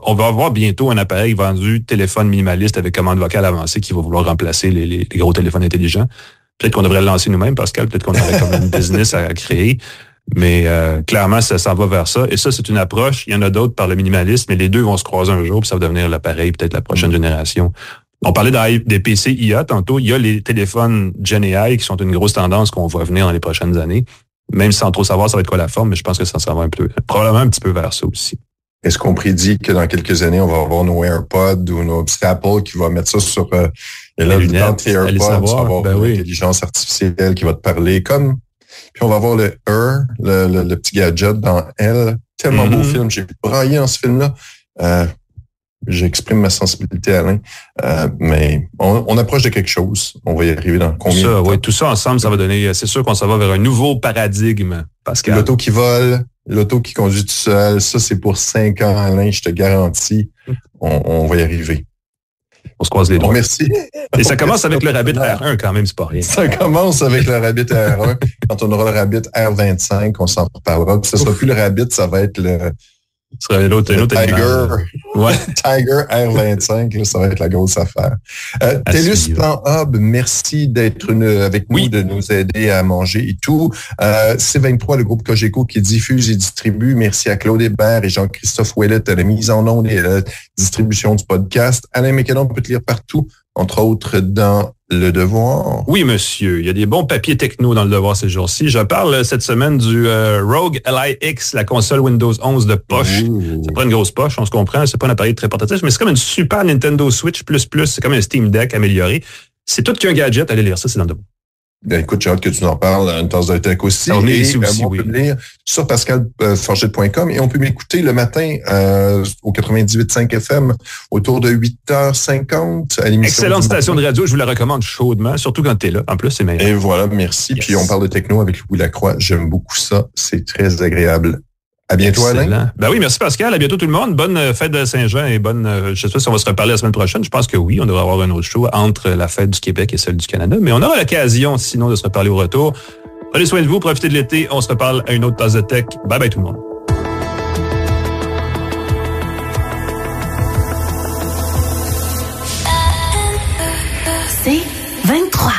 on va avoir bientôt un appareil vendu téléphone minimaliste avec commande vocale avancée qui va vouloir remplacer les gros téléphones intelligents. Peut-être qu'on devrait le lancer nous-mêmes, Pascal, peut-être qu'on aurait comme une business à créer, mais clairement, ça s'en va vers ça. Et ça, c'est une approche. Il y en a d'autres par le minimalisme, mais les deux vont se croiser un jour, puis ça va devenir l'appareil, peut-être la prochaine génération. On parlait des PC IA tantôt. Il y a les téléphones Gen AI qui sont une grosse tendance qu'on voit venir dans les prochaines années. Même sans trop savoir ça va être quoi la forme, mais je pense que ça s'en va probablement un petit peu vers ça aussi. Est-ce qu'on prédit que dans quelques années, on va avoir nos AirPods ou nos Apple qui va mettre ça sur et là, dans tes AirPods, tu vas avoir l'intelligence artificielle qui va te parler comme. Puis on va avoir le le petit gadget dans Elle. Tellement beau film. J'ai braillé dans ce film-là. J'exprime ma sensibilité, Alain, mais on approche de quelque chose. On va y arriver dans combien de temps? Oui, tout ça ensemble, ça va donner... C'est sûr qu'on s'en va vers un nouveau paradigme, Pascal. L'auto qui vole, l'auto qui conduit tout seul, ça, c'est pour 5 ans, Alain, je te garantis. On va y arriver. On se croise les doigts. Merci. Et ça commence avec le Rabbit R1 quand même, c'est pas rien. Ça commence avec le Rabbit R1. Quand on aura le Rabbit R25, on s'en reparlera. Ce sera plus le Rabbit, ça va être le... Ce serait l'autre Tiger. Ouais. Tiger R25, là, ça va être la grosse affaire. TELUS Plan Hub, merci d'être avec nous, de nous aider à manger et tout. C23, le groupe Cogeco qui diffuse et distribue. Merci à Claude Hébert et Jean-Christophe Ouellette à la mise en onde et à la distribution du podcast. Alain Mécanon, on peut te lire partout, entre autres dans Le Devoir. Oui, monsieur. Il y a des bons papiers techno dans Le Devoir ces jours-ci. Je parle cette semaine du Rogue LIX, la console Windows 11 de poche. C'est pas une grosse poche, on se comprend. C'est pas un appareil très portatif, mais c'est comme une super Nintendo Switch plus. C'est comme un Steam Deck amélioré. C'est tout qu'un gadget. Allez lire ça, c'est dans Le Devoir. Ben, écoute, j'ai hâte que tu nous en parles à une tasse de tech aussi. On est ici aussi, on peut me lire sur pascalforget.com et on peut m'écouter le matin au 98.5 FM autour de 8h50 à l'émission. Excellente station de radio, je vous la recommande chaudement, surtout quand tu es là. En plus, c'est meilleur. Et voilà, merci. Yes. Puis on parle de techno avec Louis Lacroix. J'aime beaucoup ça. C'est très agréable. À bientôt, Alain. Ben oui, merci Pascal. À bientôt tout le monde. Bonne fête de Saint-Jean et je sais pas si on va se reparler la semaine prochaine. Je pense que oui, on devrait avoir un autre show entre la fête du Québec et celle du Canada. Mais on aura l'occasion, sinon, de se reparler au retour. Prenez soin de vous, profitez de l'été. On se reparle à une autre tasse de tech. Bye bye tout le monde. C'est 23.